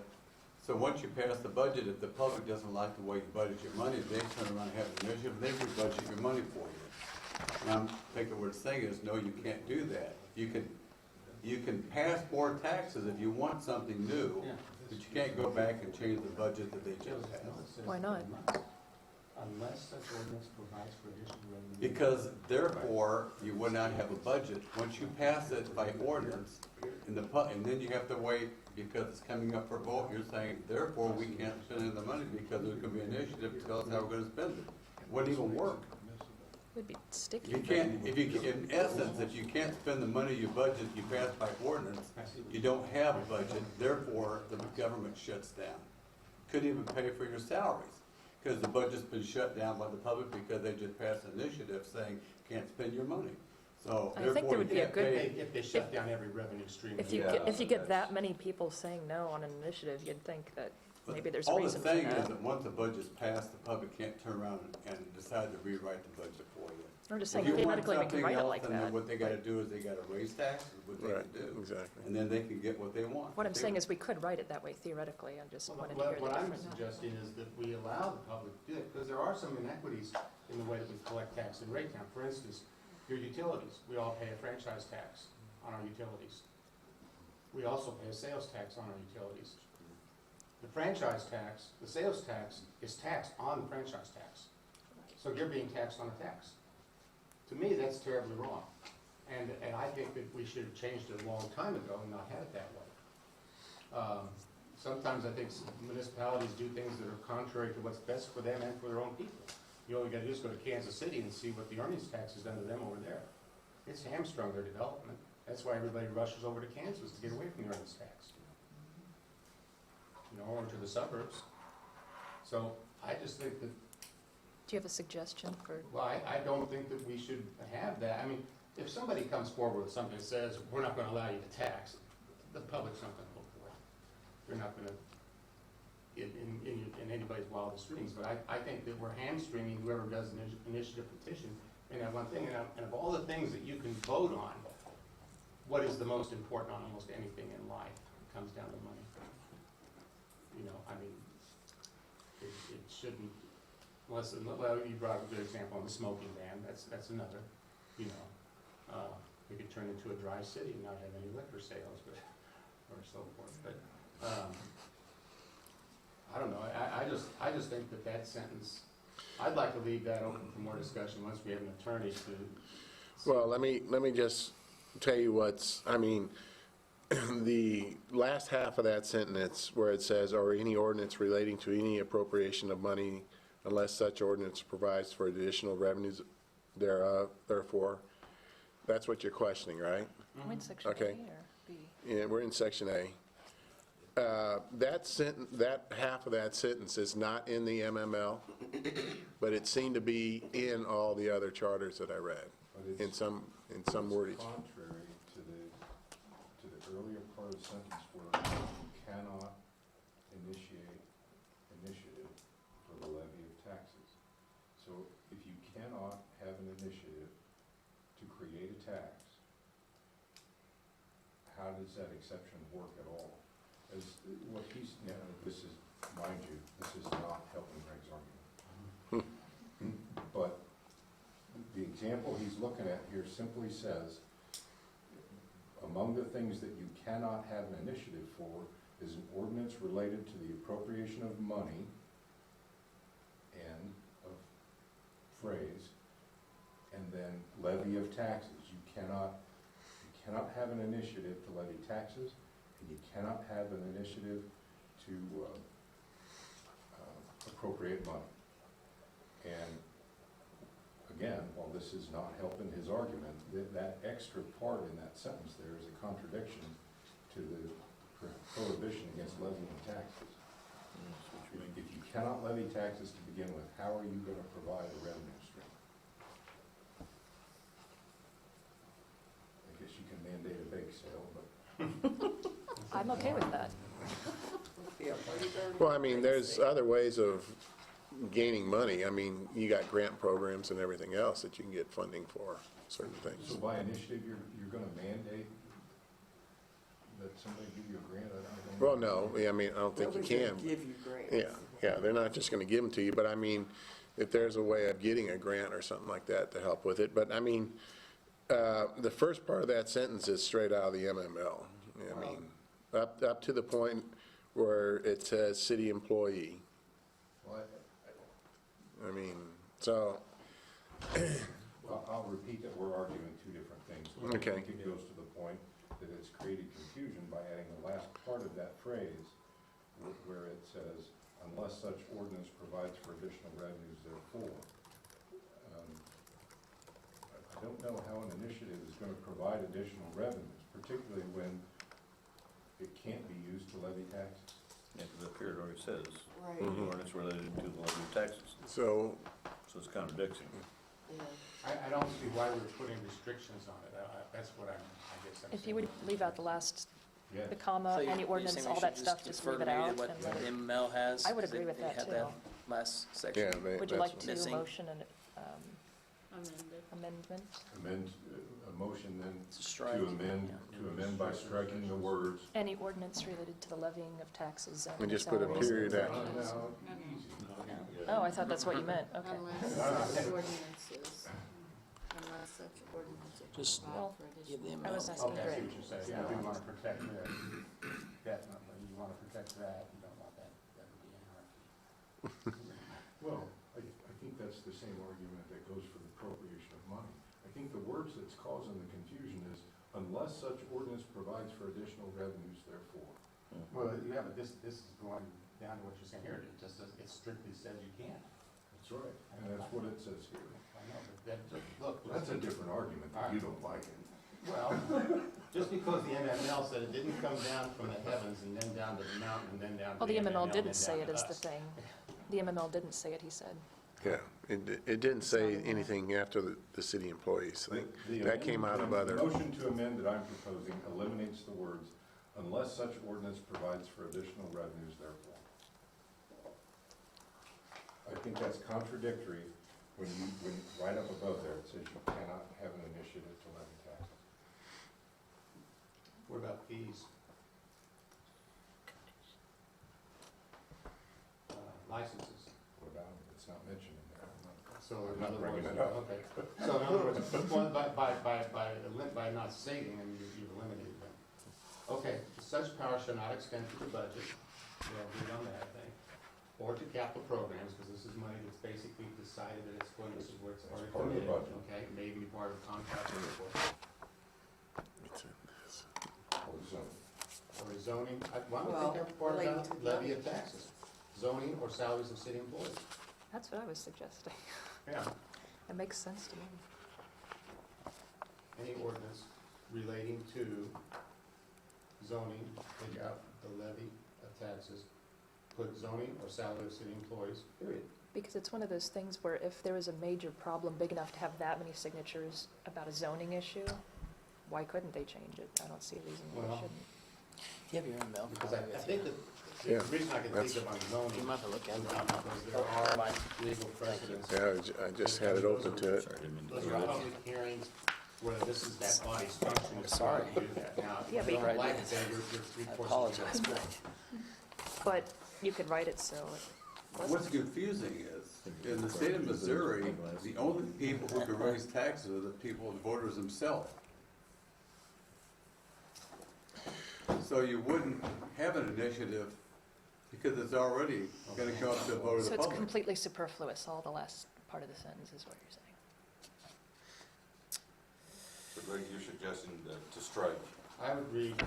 so once you pass the budget, if the public doesn't like the way you budget your money, they turn around and have an initiative, they re-budget your money for you. And I'm thinking what it's saying is, no, you can't do that. You can pass more taxes if you want something new, Yeah. but you can't go back and change the budget that they just No, had. it says Why not? Unless such ordinance provides for additional revenue. Because therefore, you would not have a budget. Once you pass it by ordinance, and then you have to wait because it's coming up for vote, you're saying, therefore, we can't spend any of the money because there's gonna be an initiative to tell us how we're gonna spend it. Wouldn't even work. Would be sticky. You can't, in essence, if you can't spend the money you budget, you pass by ordinance, you don't have a budget, therefore, the government shuts down. Couldn't even pay for your salaries, because the budget's been shut down by the public because they just passed an initiative saying, can't spend your money. So I think therefore, there you would be a can't good- pay. If they shut down every revenue stream. If you Yeah, get, if you get that's- that many people saying no on an initiative, you'd think that But maybe there's a all reason for the thing is that. that once the budget's passed, the public can't turn around and decide to rewrite the budget for you. I'm just If saying you want theoretically we can something write it else, like and then that. what they gotta do is they gotta raise taxes, what they Right, can do. exactly. And then they can get what they want. What I'm saying is we could write it that way theoretically, I just Well, wanted to hear the what I'm different. suggesting is that we allow the public to do it, because there are some inequities in the way that we collect tax in Raytown. For instance, your utilities, we all pay a franchise tax on our utilities. We also pay a sales tax on our utilities. The franchise tax, the sales tax is taxed on the franchise tax. So you're being taxed on a tax. To me, that's terribly wrong. And I think that we should have changed it a long time ago and not had it that way. Sometimes I think municipalities do things that are contrary to what's best for them and for their own people. You only gotta just go to Kansas City and see what the earnings tax has done to them over there. It's hamstrung their development. That's why everybody rushes over to Kansas to get away from the earnings tax. You know, or to the suburbs. So I just think that Do you have a suggestion for, Well, I don't think that we should have that. I mean, if somebody comes forward with something that says, we're not gonna allow you to tax, the public's not gonna vote for it. They're not gonna, in anybody's wildest dreams, but I think that we're hamstringing whoever does an initiative petition in that one thing. And of all the things that you can vote on, what is the most important on almost anything in life? It comes down to money. You know, I mean, it shouldn't, unless, well, you brought up a good example on the smoking ban, that's another, you know. We could turn into a dry city and not have any liquor sales, but, or so forth, but, I don't know, I just think that sentence, I'd like to leave that open for more discussion once we have an attorney to. Well, let me just tell you I mean, the last half of that sentence where it says, or any ordinance relating to any appropriation of money unless such ordinance provides for additional revenues thereof, therefore, that's what you're questioning, right? I'm in section A or Okay. B? Yeah, we're in section A. That half of that sentence is not in the MML, but it seemed to be in all the other charters that I read, But it's- in some wordage. Contrary to the earlier part of the sentence where you cannot initiate initiative for the levy of taxes. So if you cannot have an initiative to create a tax, how does that exception work at all? As what he's, now, this is, mind you, this is not helping Greg's argument. But the example he's looking at here simply says, among the things that you cannot have an initiative for is an ordinance related to the appropriation of money, end of phrase, and then levy of taxes. You cannot have an initiative to levy taxes, and you cannot have an initiative to appropriate money. And again, while this is not helping his argument, that extra part in that sentence there is a contradiction to the prohibition against levying taxes. If you cannot levy taxes to begin with, how are you going to provide a revenue stream? I guess you can mandate a bake sale, but I'm okay with that. Well, I mean, there's other ways of gaining money. I mean, you got grant programs and everything else that you can get funding for certain so things. by initiative, you're going to mandate that somebody give you a grant? I don't know. Well, no, I mean, I don't think you Nobody's can. gonna give you grants. Yeah, they're not just gonna give them to you, but I mean, if there's a way of getting a grant or something like that to help with it. But I mean, the first part of that sentence is straight out of the MML. I mean, up to the point where it says city employee. Well, I mean, so, I'll repeat that we're arguing two different things. Okay. I think it goes to the point that it's created confusion by adding the last part of that phrase where it says, unless such ordinance provides for additional revenues therefore. I don't know how an initiative is going to provide additional revenues, particularly when it can't be used to levy taxes. Yeah, because up here it already says, Right. ordinance related to the levy of taxes, so, so it's contradicting. Yeah. I don't see why we're putting restrictions on it. That's what I guess I'm saying. If you would leave out the last, Yes. the comma, any ordinance, all that stuff, just leave it out. What and let it- ML has. I would 'cause agree with they that, had too. Last yeah, section. Would you like to Missing. motion an Amended. amendment? Amend, a motion then To strike. to amend by striking the words. Any ordinance related to the levying of taxes and and just put a salaries. period after. No, easy. Oh, I thought that's what you meant, okay. Unless such ordinances, unless such ordinances Just provide Well, for give additional. the I was ML. asking Okay, I see Greg. what you're saying. Yeah, we want to protect this. Definitely, you want to protect that. You don't want that would be anarchy. Well, I think that's the same argument that goes for the appropriation of money. I think the words that's causing the confusion is unless such ordinance provides for additional revenues therefore. Well, you have, this is going down to what you're saying here. It just says, it strictly says you can. That's right. And that's what it says here. I know, but that, look. That's a different argument that you don't like it. Well, just because the MML said it didn't come down from the heavens and then down to the mountain and then down to Well, the MML and didn't then say down it to is the us. thing. The MML didn't say it, he said. Yeah, it didn't say anything after the city employees. I think that came out of other. The motion to amend that I'm proposing eliminates the words, "unless such ordinance provides for additional revenues therefore." I think that's contradictory when right up above there, it says you cannot have an initiative to levy taxes. What about fees? Licenses. What about it? It's not mentioned in there. So I'm in not other bringing words, it up. okay. So in other words, well, by not stating them, you've eliminated them. Okay, such power shall not extend to the budget, we'll agree on that, I think, or to capital programs, because this is money that's basically decided that it's going, this is where it's already It's part of the committed. budget. Okay, maybe part of contract or Or zoning. or zoning, why don't Well, we think part relating about to the levy of levy. taxes? Zoning or salaries of city employees. That's what I was suggesting. Yeah. It makes sense to me. Any ordinance relating to zoning, take out the levy of taxes, put zoning or salary of city employees, period. Because it's one of those things where if there was a major problem big enough to have that many signatures about a zoning issue, why couldn't they change it? I don't see a reason why Well, they shouldn't. Do you have your email? Because I think that, Yeah, the reason I can that's- think of on You zoning, might have to look at it. because there Oh, are mine. legal precedents. Yeah, I just had it open to it. Sorry, I didn't mean to Those are interrupt. public hearings where this is that body's function, is Sorry. to do that. Now, if Yeah, you but don't you- like it, then you're I three-fourths. apologize, but But you could write it so it What's wasn't. confusing is, in the state of Missouri, the only people who can raise taxes are the people, the voters themselves. So you wouldn't have an initiative because it's already gonna come up to a vote of So the it's public. completely superfluous, all the last part of the sentence is what you're saying. So Greg, you're suggesting to strike. I would read,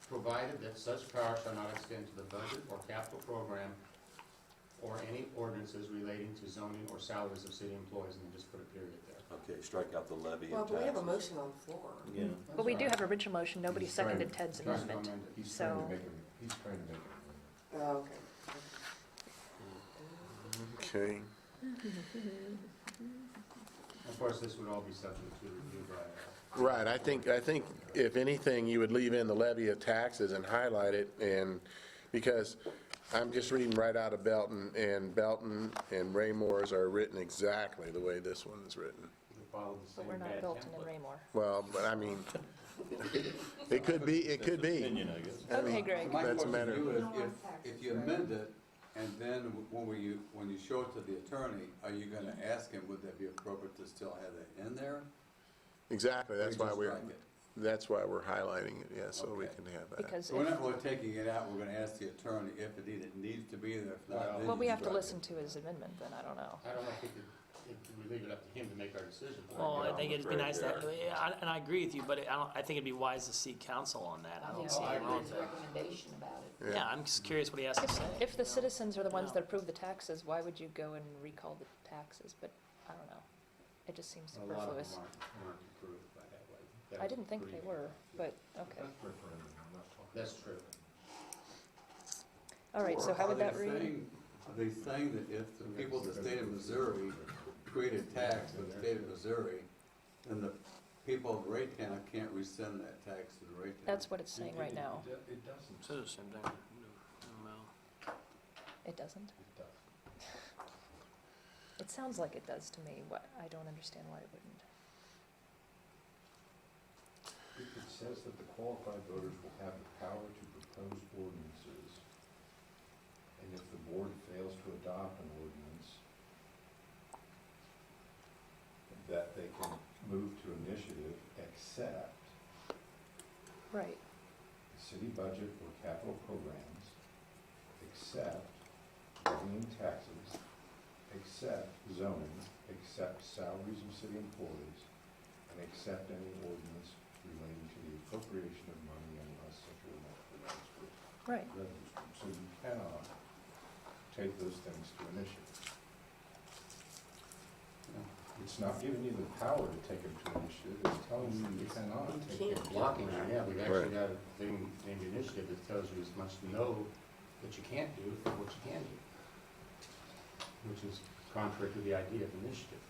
provided that such power shall not extend to the budget or capital program or any ordinances relating to zoning or salaries of city employees, and then just put a period there. Okay, strike out the levy Well, of but we have a taxes. motion on the floor. Yeah. But we do have a original motion, nobody seconded Ted's Trying to amendment. amend it. He's trying So- to make it, he's trying to make it. Oh, okay. Okay. Of course, this would all be subject to review by, Right, I think if anything, you would leave in the levy of taxes and highlight it, and, because I'm just reading right out of Belton and Raymore's are written exactly the way this one is written. we follow the But same we're not bad Belton and template. Raymore. Well, but I mean, it could be. Opinion, I guess. I mean, Okay, Greg. My That's a question matter. to you is, if you amend it, and then when you show it to the attorney, are you gonna ask him, would that be appropriate to still have that in there? Exactly, Or that's you why just we're, strike it? that's why we're highlighting it, yeah, so we Okay. can have that. Because So we're if, not really taking it out, we're gonna ask the attorney if indeed it needs to be there, if not, then well, we you have to strike listen it. to his amendment, then I don't know. I don't know if we leave it up to him to make our decision. Well, I Yeah, think it'd be right nice to, there. and I agree with you, but I think it'd be wise to seek counsel on that. I don't Yeah, see I anything wrong his with that. recommendation about it. Yeah, I'm just curious what he has to say. If the you know? citizens are the ones Yeah. that approve the taxes, why would you go and recall the taxes? But I don't know. It just seems A lot of superfluous. them aren't approved by that way. That I was didn't think they pretty- were, but okay. That's referendum, I'm not talking. That's true. All right, so how would that read? Are they saying that if the people of the state of Missouri create a tax for the state of Missouri, then the people of Raytown can't rescind that tax to the Raytown? That's what it's saying right now. It doesn't. So the same thing. Well, It doesn't? It does. It sounds like it does to me. I don't understand why it wouldn't. It says that the qualified voters will have the power to propose ordinances, and if the board fails to adopt an ordinance, that they can move to initiative except Right. the city budget or capital programs, except levying taxes, except zoning, except salaries of city employees, and except any ordinance relating to the appropriation of money unless such ordinance provides for Right. revenue stream. So you cannot take those things to initiative. It's not giving you the power to take them to initiative, it's telling you you cannot take them. Blocking you, yeah, we've actually Right. got a thing named initiative that tells you as much no that you can't do as what you can do. Which is contrary to the idea of initiative.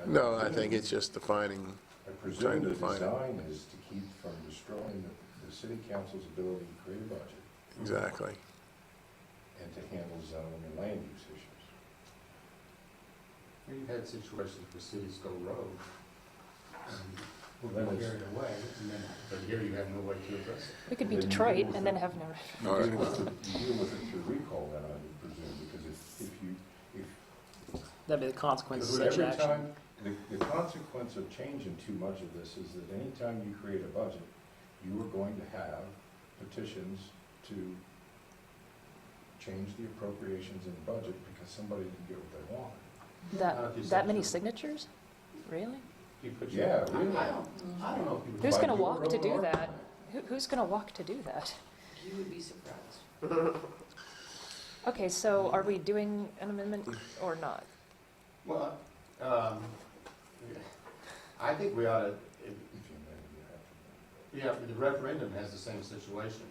No, I think it's just defining, I Trying presume to the define it. design is to keep from destroying the city council's ability to create a budget exactly. and to handle zoning and land use issues. You've had situations where cities go rogue, and Well, will then be it's- carried away, and then, but here you have no way to address it. We could be Then you Detroit deal with and then it. have no, All right. You deal with it through recall then, I would presume, because if That'd be the consequence of Because such every action. time, the consequence of changing too much of this is that anytime you create a budget, you are going to have petitions to change the appropriations in the budget because somebody didn't get what they wanted. that many signatures? Really? You put Yeah, your- really. I don't know if you would. Who's By gonna your walk to own do order. that? Who's gonna walk to do that? You would be surprised. Okay, so are we doing an amendment or not? Well, I think we ought to, If you amend it, you have to amend it. yeah, the referendum has the same situation.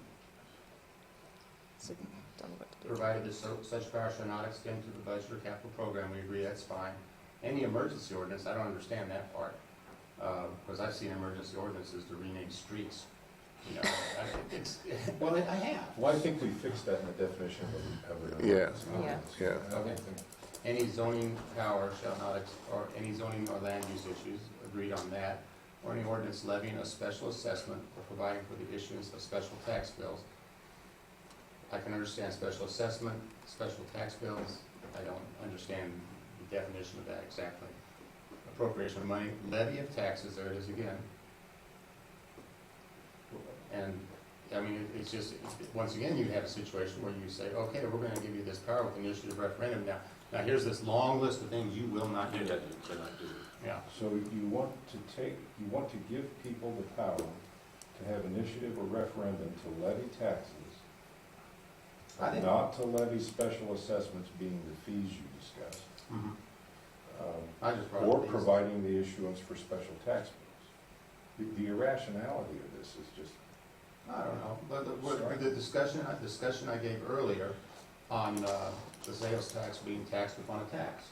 So, tell me what to do. Provided that such power shall not extend to the budget or capital program, we agree, that's fine. Any emergency ordinance, I don't understand that part, because I've seen emergency ordinances to rename streets, you know, well, I have. Well, I think we fixed that in the definition of an Yeah. emergency. Yeah. I don't think- Any zoning power shall not, or any zoning or land use issues, agreed on that, or any ordinance levying a special assessment or providing for the issuance of special tax bills. I can understand special assessment, special tax bills, I don't understand the definition of that exactly. Appropriation of money, levy of taxes, there it is again. And, I mean, it's just, once again, you have a situation where you say, okay, we're gonna give you this power with initiative referendum now here's this long list of things you will not do. Yeah, you cannot do it. Yeah. So you want to give people the power to have initiative or referendum to levy taxes, I think- not to levy special assessments being the fees you discussed, Mhm. I just brought or these. providing the issuance for special tax bills. The irrationality of this is just, I don't know, but the discussion I gave earlier on the sales tax being taxed upon a tax.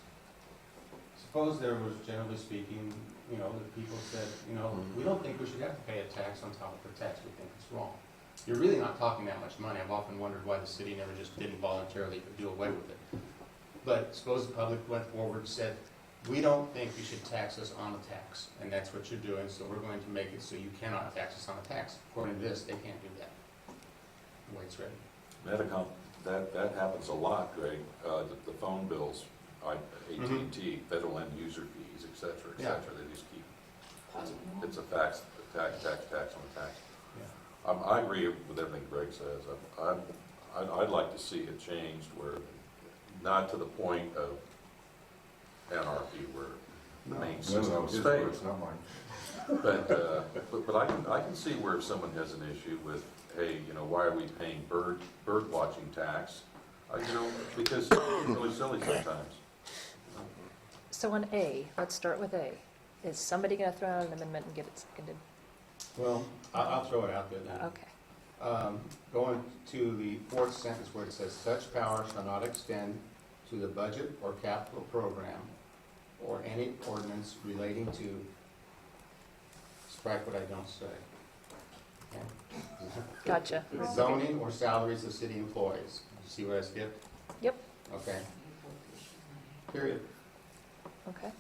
Suppose there was, generally speaking, you know, that people said, you know, we don't think we should have to pay a tax on top of a tax, we think it's wrong. You're really not talking that much money. I've often wondered why the city never just didn't voluntarily do away with it. But suppose the public went forward and said, we don't think you should tax us on a tax, and that's what you're doing, so we're going to make it so you cannot tax us on a tax. According to this, they can't do that, the way it's written. Medicom, that happens a lot, Greg. The phone bills, AT&T, federal end user fees, et cetera, Yeah. they just keep, it's a tax on a tax. Yeah. I agree with everything Greg says. I'd like to see it changed where, not to the point of anarchy where the main system his stays. words, not mine. But I can see where if someone has an issue with, hey, you know, why are we paying bird watching tax? You know, because it's really silly sometimes. So on A, let's start with A. Is somebody gonna throw out an amendment and get it seconded? Well, I'll throw it out there then. Okay. Going to the fourth sentence where it says, such power shall not extend to the budget or capital program or any ordinance relating to, strike what I don't say. Okay? Gotcha. Zoning or salaries of city employees. You see what I skipped? Yep. Okay, period. Okay.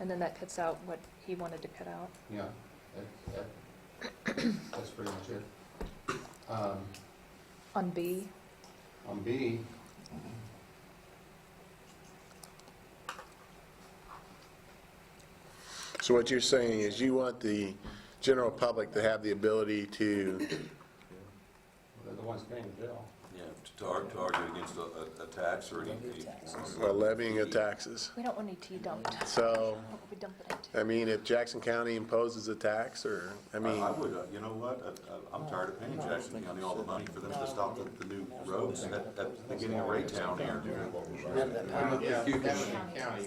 And then that cuts out what he wanted to cut out. Yeah, that's pretty much it. On B, On B, So what you're saying is you want the general public to have the ability to, they're the ones paying the bill. Yeah, to argue against a tax or any. levying of taxes. we don't want any tea dumped. So, What would we dump it into? I mean, if Jackson County imposes a tax, or, I mean, I would, you know what, I'm tired of paying Jackson County all the money for them to stop the new roads at the beginning of Raytown here.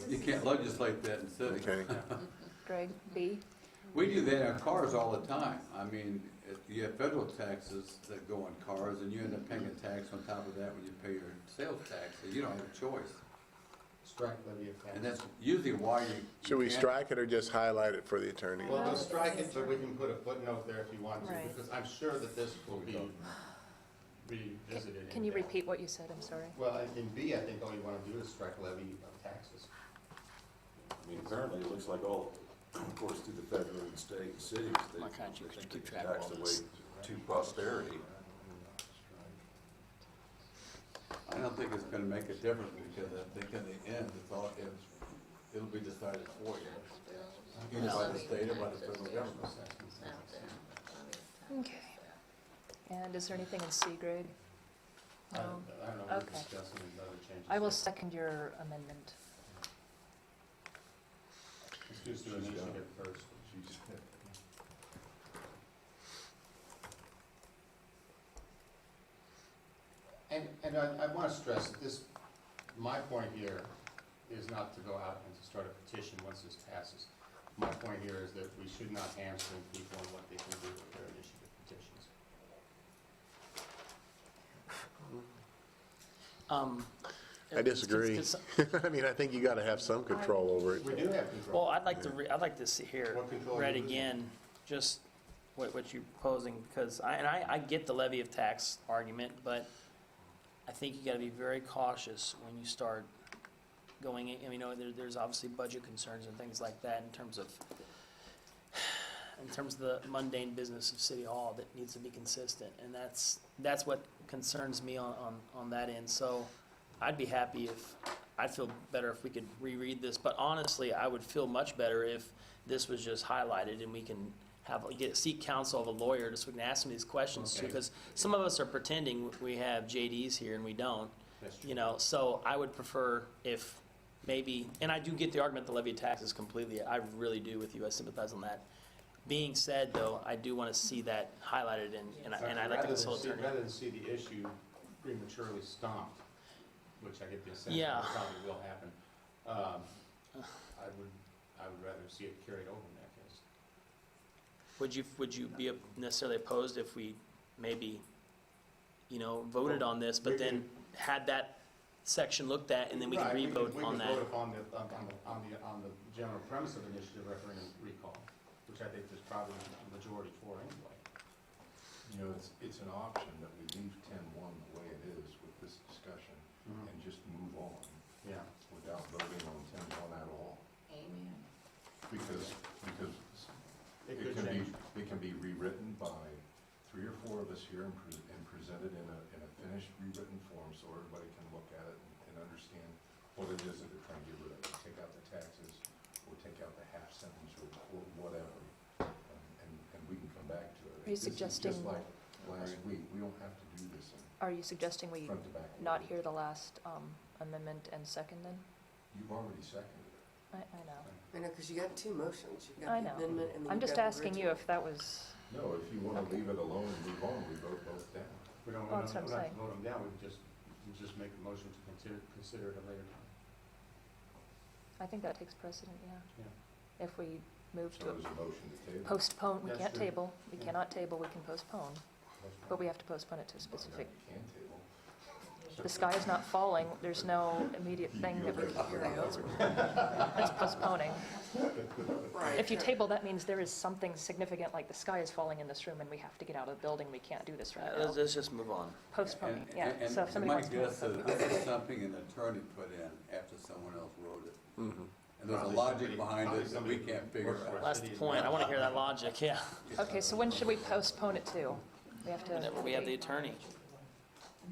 You can't legislate that in the city. okay. Greg, B? We do that in cars all the time. I mean, you have federal taxes that go on cars, and you end up paying a tax on top of that when you pay your sales tax, so you don't have a choice. strike levy of taxes. And that's usually why you. Should we can't- strike it or just highlight it for the attorney? Well, we'll strike it, but we can put a footnote there if you want to, Right. because I'm sure that this will be revisited. Can you repeat what you said? I'm sorry. Well, in B, I think all you want to do is strike levy of taxes. I mean, apparently, it looks like all, of course, through the federal and state and cities, Why can't you they keep track of tax all away this? to posterity. I don't think it's gonna make a difference, because I think in the end, it'll be decided for you. Either by the state or by the federal government. Out there. Okay. And is there anything in C, Greg? I No? don't know, we're Okay. discussing the other changes. I will second your amendment. Let's just do initiative first. And I want to stress that this, my point here is not to go out and to start a petition once this passes. My point here is that we should not hamstring people on what they can do with their initiative petitions. I disagree. Cause- I mean, I think you gotta have some control over it. We do have control. Well, I'd like to see here, What control read you losing? again, just what you're proposing, because I get the levy of tax argument, but I think you gotta be very cautious when you start going, in. I mean, there's obviously budget concerns and things like that in terms of the mundane business of City Hall that needs to be consistent, and that's what concerns me on that end. So I'd be happy I'd feel better if we could reread this, but honestly, I would feel much better if this was just highlighted and we can seek counsel of a lawyer, so we can ask them these questions too, Okay. because some of us are pretending we have JDs here and we don't, That's true. you know, so I would prefer if maybe, and I do get the argument the levy of taxes completely, I really do with you, I sympathize on that. Being said, though, I do want to see that highlighted, and I'd like to consult attorney. Rather than see the issue prematurely stomped, which I get the sense Yeah. that probably will happen, I would rather see it carried over in that case. Would you be necessarily opposed if we maybe, voted on this, but then had that section looked at, and then we could Right, re-vote on that? We could vote on the general premise of initiative referendum recall, which I think there's probably a majority for anyway. You know, it's an option that we leave 10-1 the way it is with this discussion and just move on Yeah. without voting on 10-1 at all. Amen. Because It it could can change. be rewritten by 3 or 4 of us here and presented in a finished rewritten form so everybody can look at it and understand what it is that they're trying to get rid of. Take out the taxes or take out the half sentence or whatever, and we can come back to it. Are you This is suggesting- just like last week, we don't have to do this Are you suggesting we in front to back. not hear the last amendment and second then? You've already seconded it. I know. I know, because you got two motions. You've I got the know. amendment and then I'm you've just got the asking you original. if that was, No, if you want to leave it alone and move on, we vote both down. We don't, Well, we that's don't what I'm have to saying. vote them down, we just make a motion to consider it a later time. I think that takes precedent, yeah. Yeah. If we move So to there's a motion to table. postpone, we That's can't true. table, we Yeah. cannot table, we can postpone, but we have to postpone it to a specific, You can table. the sky is not falling, there's no immediate thing that we, that's postponing. Right. If you table, that means there is something significant, like the sky is falling in this room and we have to get out of the building, we can't do this right now. Let's just move on. Postponing, And- yeah, and so if somebody wants to. My guess is this is something an attorney put in after someone else wrote it. Mhm. And there's a Probably logic somebody- behind probably it that we somebody can't figure works for out. us. That's the point, I want to hear that logic, yeah. Okay, so when should we postpone it to? We have to. Whenever we have the attorney,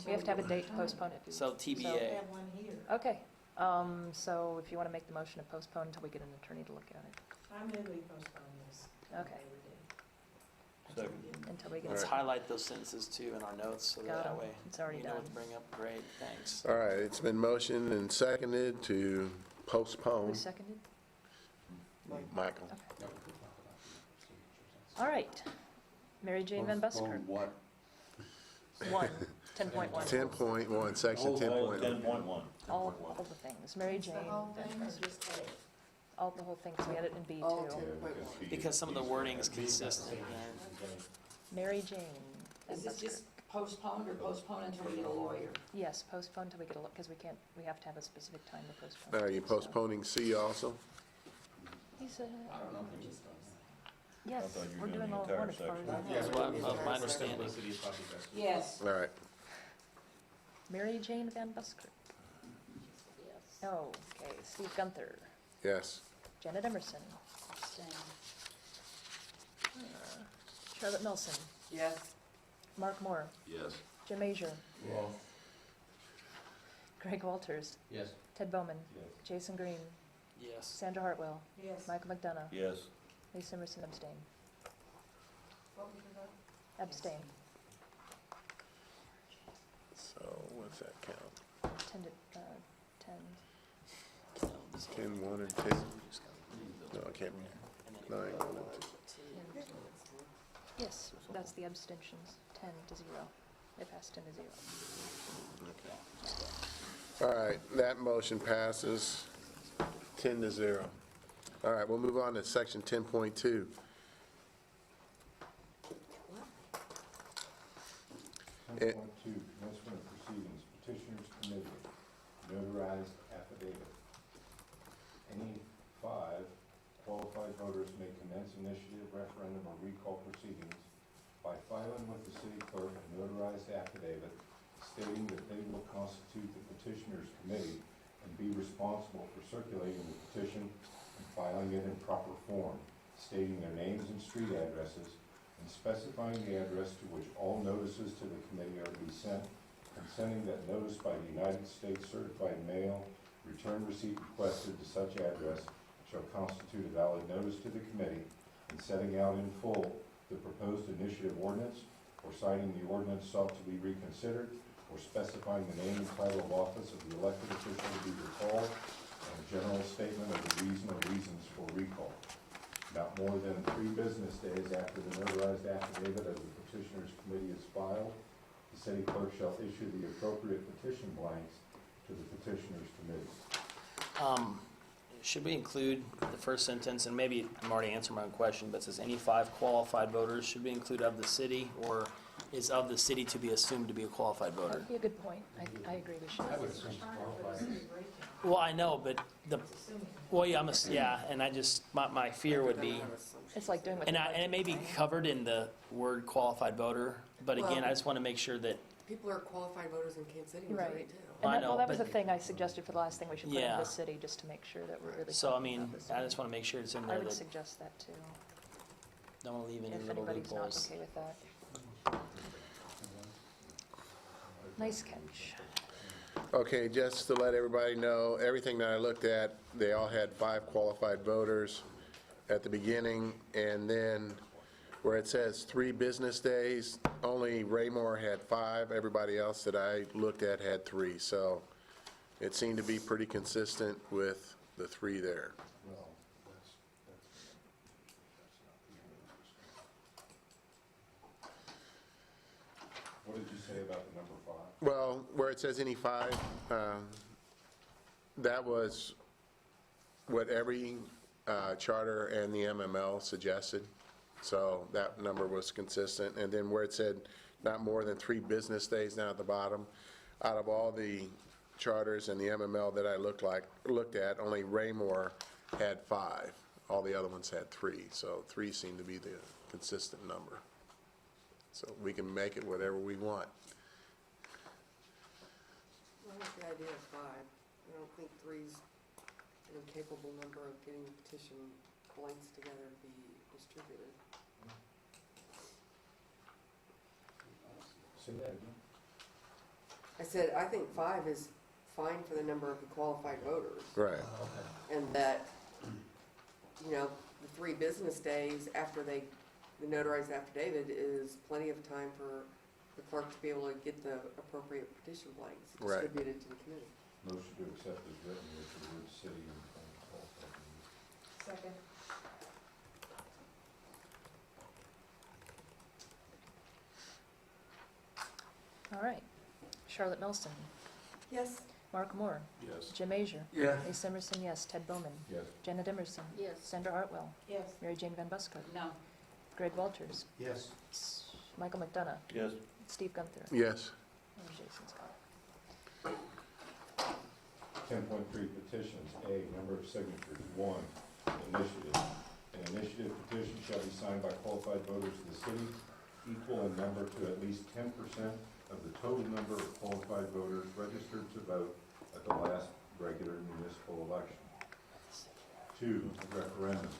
We have to have a date to postpone it. so We TBA. have one here. Okay, so if you want to make the motion to postpone until we get an attorney to look at it. I move we postpone this. Okay. Second. Until we get. Let's an highlight those sentences too in our notes, so Got that 'em. way It's already you know what done. to bring up. Great, thanks. All right, it's been motioned and seconded to postpone. Who seconded? Michael. Yeah, we could talk about the signatures. All right. Mary Jane Van Busker. Postpone what? 10.1. 10.1, section 10.1. 10.1. All the things. Mary Jane. The whole Van thing is Busker. just A. All the whole thing, 'cause we had it in B All too. 10.1. Because some of the wording is consistent there. Mary Jane Van Is this Busker. just postponed or postpone until we get a lawyer? Yes, postpone till we get a look, because we have to have a specific time to postpone. Are you postponing C also? He said, I don't know if we just. yes, thought you were we're doing doing the all entire one as far as I section. know. That's what my understanding. Publicity is probably best. Yes. All right. Mary Jane Van Buskirk. Yes. No, okay, Steve Gunther, Yes. Janet Emerson, Abstain. Charlotte Nelson, Yes. Mark Moore, Yes. Jim Asia, Yes. Greg Walters, Yes. Ted Bowman, Yes. Jason Green, Yes. Sandra Hartwell, Yes. Michael McDonough, Yes. Lisa Emerson abstain. What was your vote? Abstain. So what's that count? 10 to, 10. 10, 1, and 2? No, it can't be. 9, 1, and 2. Yes, that's the abstentions, 10 to 0. They passed 10 to 0. All right, that motion passes 10 to 0. All right, we'll move on to section 10.2. Ten point two, commencement of proceedings, petitioners committee, notarized affidavit. Any 5 qualified voters may commence initiative, referendum, or recall proceedings by filing with the city clerk a notarized affidavit stating that they will constitute the petitioners committee and be responsible for circulating the petition and filing it in proper form, stating their names and street addresses, and specifying the address to which all notices to the committee are to be sent, consenting that notice by the United States certified mail, return receipt requested to such address shall constitute a valid notice to the committee, and setting out in full the proposed initiative ordinance, or citing the ordinance sought to be reconsidered, or specifying the name and title of office of the elected official to be recalled, and a general statement of the reason or reasons for recall. Not more than 3 business days after the notarized affidavit of the petitioners committee is filed, the city clerk shall issue the appropriate petition blanks to the petitioners committee. Should we include the first sentence, and maybe I'm already answering my own question, but it says any 5 qualified voters, should we include of the city, or is of the city to be assumed to be a qualified That voter? would be a good point. I agree we should. I would assume qualified. Well, I know, but well, yeah, yeah, and I just, my fear would be, It's like doing with the and it may be budget, right? covered in the word qualified voter, but again, I just want to make sure that, People are qualified voters in Kansas City, Right. Missouri, too. And I that, well, know, that was the but- thing I suggested for the last thing we should put in Yeah. the city, just to make sure that we're really so I talking mean, about the I city. just want to make sure it's in I there would that, suggest that too, don't want to leave any if little anybody's not loopholes. okay with that. Nice catch. Okay, just to let everybody know, everything that I looked at, they all had 5 qualified voters at the beginning, and then where it says 3 business days, only Raymore had 5, everybody else that I looked at had 3, so it seemed to be pretty consistent with the 3 there. Well, that's not the What did you say about the number 5? Well, where it says any 5, that was what every charter and the MML suggested, so that number was consistent. And then where it said not more than 3 business days down at the bottom, out of all the charters and the MML that I looked at, only Raymore had 5. All the other ones had 3, so 3 seemed to be the consistent number. So we can make it whatever we want. I like the idea of 5. I don't think 3's an incapable number of getting petition blanks together to be distributed. Say that again. I said, I think 5 is fine for the number of the qualified voters. Right. And that, you know, the 3 business days after the notarized affidavit is plenty of time for the clerk to be able to get the appropriate petition blanks Right. distributed to the committee. Motion to accept as written with the word city and qualified voters. Second. All right. Charlotte Nelson, Yes. Mark Moore, Yes. Jim Asia, Yeah. Lisa Emerson, yes, Ted Bowman, Yes. Janet Emerson, Yes. Sandra Hartwell, Yes. Mary Jane Van Buskirk, No. Greg Walters, Yes. Michael McDonough, Yes. Steve Gunther. Yes. And Jason Scott. 10.3 petitions. A, number of signatures. 1, initiative. An initiative petition shall be signed by qualified voters of the city, equal in number to at least 10% of the total number of qualified voters registered to vote at the last regular municipal election. 2, referendum. A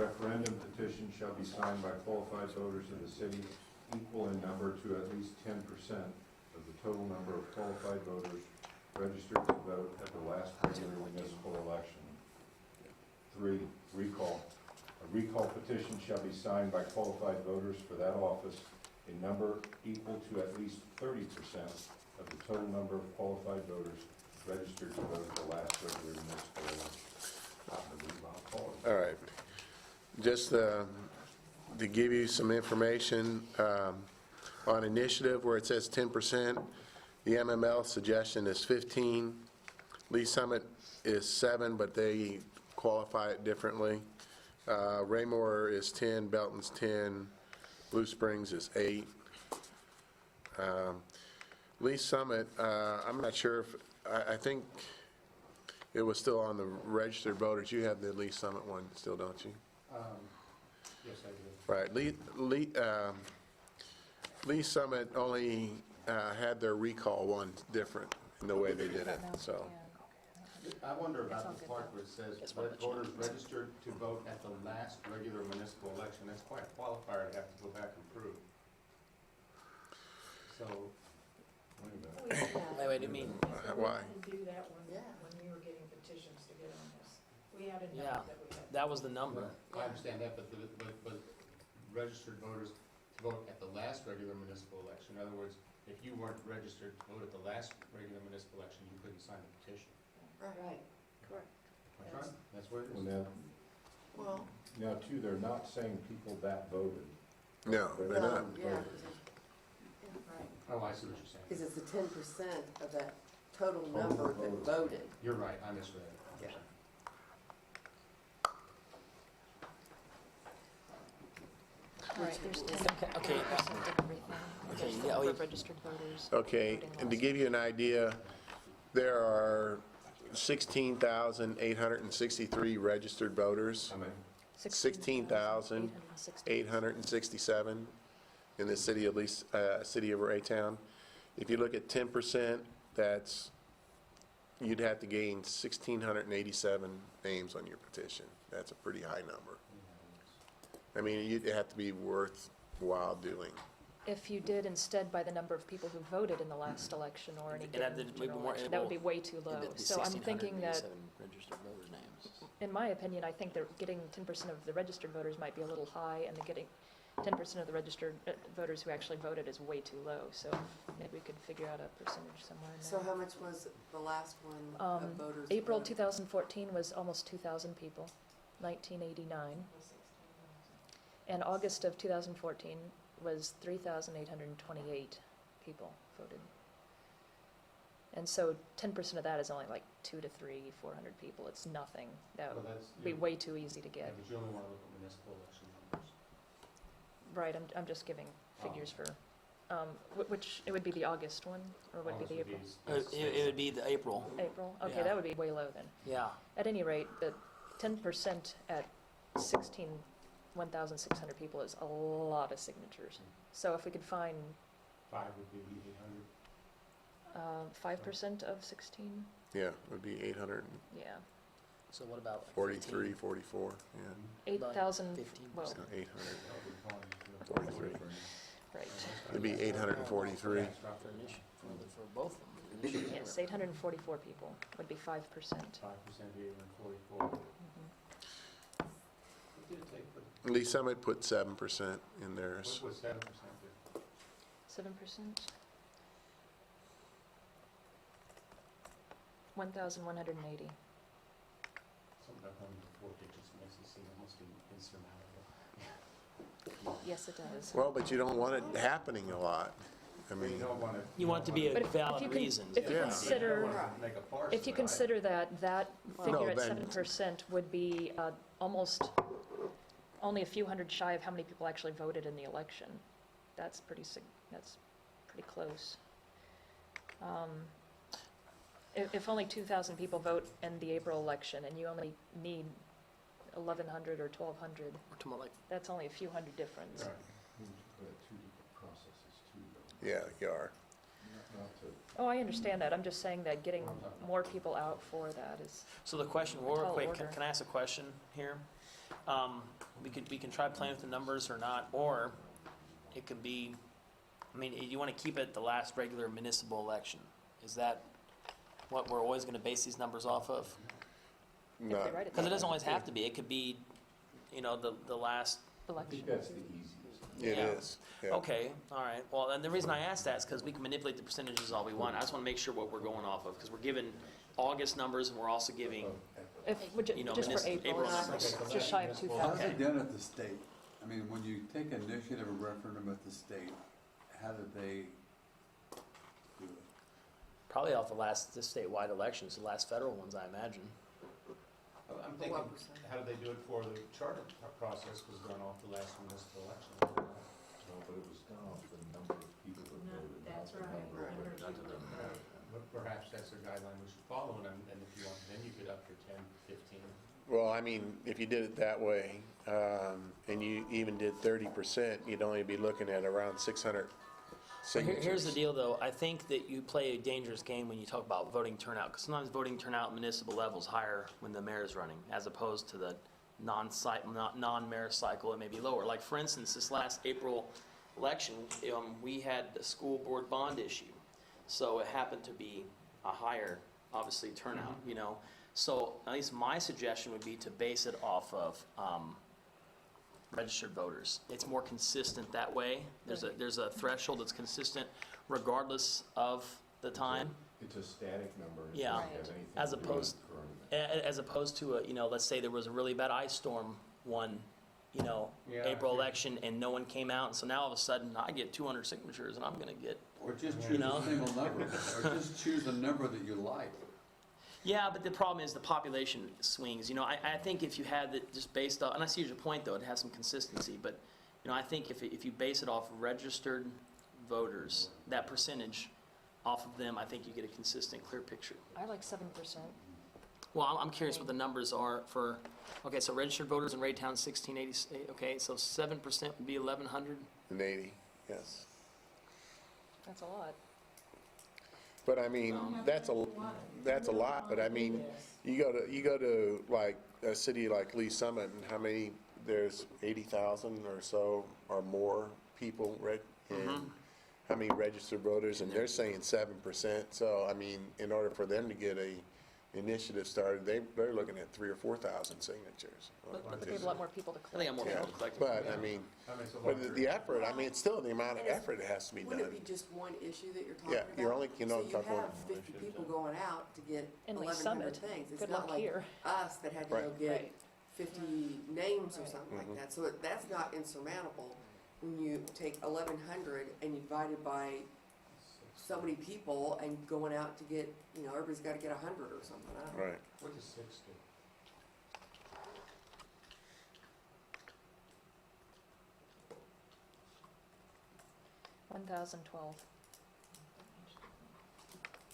referendum petition shall be signed by qualified voters of the city, equal in number to at least 10% of the total number of qualified voters registered to vote at the last regular municipal election. 3, recall. A recall petition shall be signed by qualified voters for that office in number equal to at least 30% of the total number of qualified voters registered to vote at the last regular municipal election. I believe I'll call it. All right. Just to give you some information on initiative where it says 10%, the MML suggestion is 15. Lee Summit is 7, but they qualify it differently. Raymore is 10, Belton's 10, Blue Springs is 8. Lee Summit, I'm not sure if, I think it was still on the registered voters. You have the Lee Summit one still, don't you? Yes, I do. Right. Lee Summit only had their recall one different in the way they did it, so. I wonder about the part where it says voters registered to vote at the last regular municipal election. That's quite a qualifier to have to go back and prove. So, Wait, you mean, Why? We do that Yeah. when we were getting petitions to get on this. We had a Yeah. number that we had. that was the number. I understand that, but registered voters to vote at the last regular municipal election. In other words, if you weren't registered to vote at the last regular municipal election, you couldn't sign the petition. Right. Correct. That's right. That's what it Well, is. Well, now, too, they're not saying people that voted. No, they're not. yeah, Right. Oh, I see what you're saying. because it's the 10% of that total Total number that voters. voted. You're right, I misread it. Yeah. All right, there's 10% Okay. of everything. Okay, There's the yeah, number we- of registered voters. Okay, voting and to laws. give you an idea, there are 16,863 registered voters, How many? 16,867 in the city of city of Raytown. If you look at 10%, that's, you'd have to gain 1,687 names on your petition. That's a pretty high number. I mean, you'd have to be worthwhile doing. If you did instead by the number of people who voted in the last election or any It'd have given to be general more- election, that would be way too low. It'd be So I'm thinking that, 1,687 registered voters' names. in my opinion, I think that getting 10% of the registered voters might be a little high, and getting 10% of the registered voters who actually voted is way too low. So maybe we could figure out a percentage somewhere in So there. how much was the last one of voters? April voted? 2014 was almost 2,000 people, 1989. And August of 2014 was 3,828 people voted. And so 10% of that is only like 400 people. It's nothing. That Well, would that's, be way too easy to yeah, get. but you only want to look at municipal election numbers. Right, I'm just giving figures for, which, it would be the August one, or would it be the April? It would be the April, April? Okay, Yeah. that would be way low then. yeah. At any rate, the 10% at 1,600 people is a lot of signatures. So if we could find 5 would be 800. 5% of 16, Yeah, it would be 843, yeah, So what about like 15? 44, yeah, 8,000, 15%. well, so 800. That would be fine. 43. right. It'd be 843. For initial, for both of them. initial. Yes, 844 people would be 5%. 5% here and 44. What did it take for, Lee Summit put 7% in theirs. what was 7% there? 7%? 1,180. Something about having 4 digits makes it seem almost insurmountable. Yes, it does. Well, but you don't want it happening a lot. I You mean, don't want to. You want it to be But a if you valid can- reason. if you Yeah. consider- Make a farce If you of it, consider that figure at then- 7% would be almost only a few hundred shy of how many people actually voted in the election, that's pretty close. If only 2,000 people vote in the April election and you only need 1,100 or 1,200, Or to more like, that's only a few hundred difference. Right. Two different processes too, though. Yeah, you are. Not to Oh, I understand that. I'm just saying that getting more people out for that is, so the question, real Tall quick, order. can I ask a question here? We can try playing with the numbers or not, or it could be, I mean, you want to keep it the last regular municipal election. Is that what we're always going to base these numbers off of? if they Not, write it Because it down, doesn't always have to be. It could be, the last, I election. think that's the easiest. it Yeah. is. Yeah. okay, all right. Well, and the reason I asked that is because we can manipulate the percentages all we want. I just want to make sure what we're going off of, because we're giving August numbers and we're also giving, If, just for April, April it's numbers. just shy of Okay. 2,000. How's it done at the state? I mean, when you take initiative or referendum at the state, how did they do it? probably off the statewide elections, the last federal ones, I imagine. I'm But thinking, what percent? how did they do it for the charter process was done off the last municipal election? No, but it was done off the number of people that No, voted. not that's the right. number of Right. votes. But perhaps that's a guideline we should follow, and if you want, then you could up to 10, 15. Well, I mean, if you did it that way, and you even did 30%, you'd only be looking at around 600 signatures. Here's the deal, though. I think that you play a dangerous game when you talk about voting turnout, because sometimes voting turnout at municipal level is higher when the mayor's running, as opposed to the non-mayor cycle, it may be lower. Like, for instance, this last April election, we had the school board bond issue. So it happened to be a higher, obviously, turnout, So at least my suggestion would be to base it off of registered voters. It's more consistent that way. There's a threshold that's consistent regardless of the time, It's a static number. It Yeah. doesn't have anything As to do opposed- with current. as opposed to, let's say there was a really bad ice storm one, Yeah, April I see. election, and no one came out, and so now all of a sudden, I get 200 signatures, and I'm gonna get. Or just You choose know? a single number, or just choose a number that you like. Yeah, but the problem is the population swings. I think if you had it just based on, and I see your point, though, it has some consistency, but, I think if you base it off registered voters, that percentage off of them, I think you get a consistent, clear picture. I like 7%. Well, I'm curious what the numbers are for, okay, so registered voters in Raytown, 1688, okay, so 7% would be 1,100. And 80, yes. That's a lot. But I mean, that's a lot, but I mean, you go to like a city like Lee Summit, and how many, there's 80,000 or so or more people, and how many registered voters, and they're saying 7%. So, I mean, in order for them to get a initiative started, they're looking at 3,000 or 4,000 signatures. But they have a lot more people to I think I'm more collect. people to collect. But, I mean, That makes a lot but of the effort, I mean, it's still the amount of effort that has to be Wouldn't it be done. just one issue that you're talking Yeah, about? you're only, So you talking have about, 50 people going out to get In Lee 1,100 Summit. things. It's Good not luck like here. us that had to go Right. get Right. 50 names or something Mhm. like that. So that's not insurmountable when you take 1,100 and you divide it by so many people and going out to get, everybody's got to get 100 or something. I don't know. right. What does 6 do? $1,012.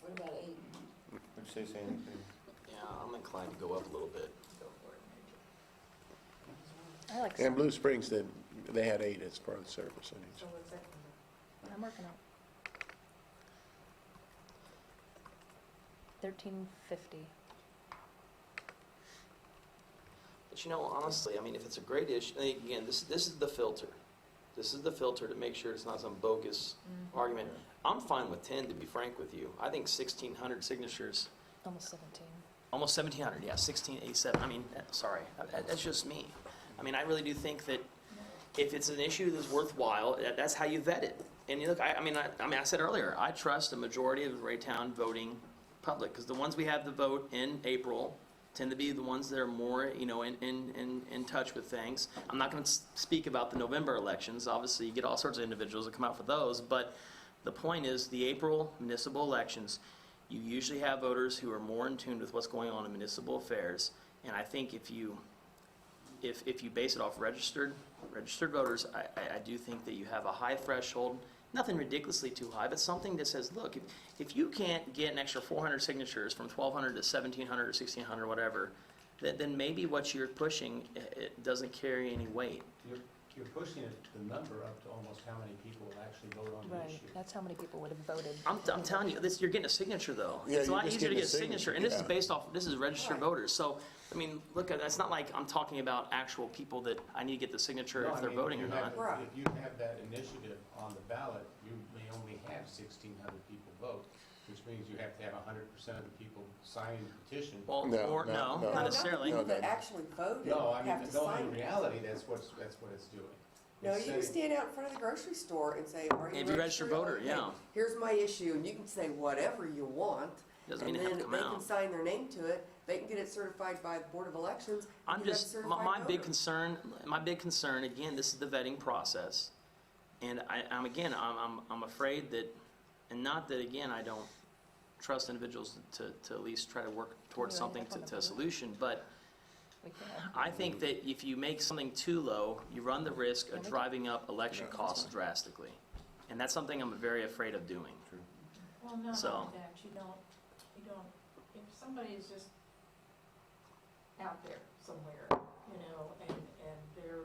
What about 8? Would you say anything? Yeah, I'm inclined to go up a little bit. I like And 7. Blue Springs they had 8 as part of the serve percentage. So what's that? I'm working on 1,350. But honestly, I mean, if it's a great issue, and again, this is the filter. This is the filter to make sure it's not some bogus argument. I'm fine with 10, to be frank with you. I think 1,600 signatures, Almost 17. almost 1,700, yeah, 1,687. I mean, sorry, that's just me. I mean, I really do think that if it's an issue that's worthwhile, that's how you vet it. And you look, I said earlier, I trust a majority of the Raytown voting public, because the ones we have to vote in April tend to be the ones that are more, in touch with things. I'm not going to speak about the November elections. Obviously, you get all sorts of individuals that come out for those, but the point is, the April municipal elections, you usually have voters who are more in tune with what's going on in municipal affairs, and I think if you base it off registered voters, I do think that you have a high threshold. nothing ridiculously too high, but something that says, look, if you can't get an extra 400 signatures from 1,200 to 1,700 or 1,600, whatever, then maybe what you're pushing, it doesn't carry any weight. You're pushing the number up to almost how many people will actually vote on the Right, issue. that's how many people would have voted. I'm telling you, you're getting a signature though. Yeah, It's a you're lot just easier to getting get a a signature, signature, and this is yeah. based off, this is registered voters. So, I mean, look, it's not like I'm talking about actual people that I need to get the signature No, if I they're mean, voting or if you not. have- Right. If you have that initiative on the ballot, you may only have 1,600 people vote, which means you have to have 100% of the people signing the petition. Well, No, or, no, no, no. not necessarily. People No, that that- actually voted No, I mean, have to no, sign in it. reality, that's what it's doing. No, It's you can saying- stand out in front of the grocery store and say, are you If you're a registered voter, Okay, yeah. Here's my issue, and you can say whatever you want. Doesn't And mean they have then to they come can out. sign their name to it, they can get it certified by the Board of Elections. I'm and you have a just, certified my big voter. concern, again, this is the vetting process. And I'm afraid that, and not that, again, I don't trust individuals to at least try to work towards Yeah, something that's on the to a board. solution, but We can. I think that if you make something too low, you run the risk Yeah, of we driving up election Yeah, costs that's drastically. And that's something I'm very afraid of doing. Well, not So- only that, you don't, if somebody is just out there somewhere, and they're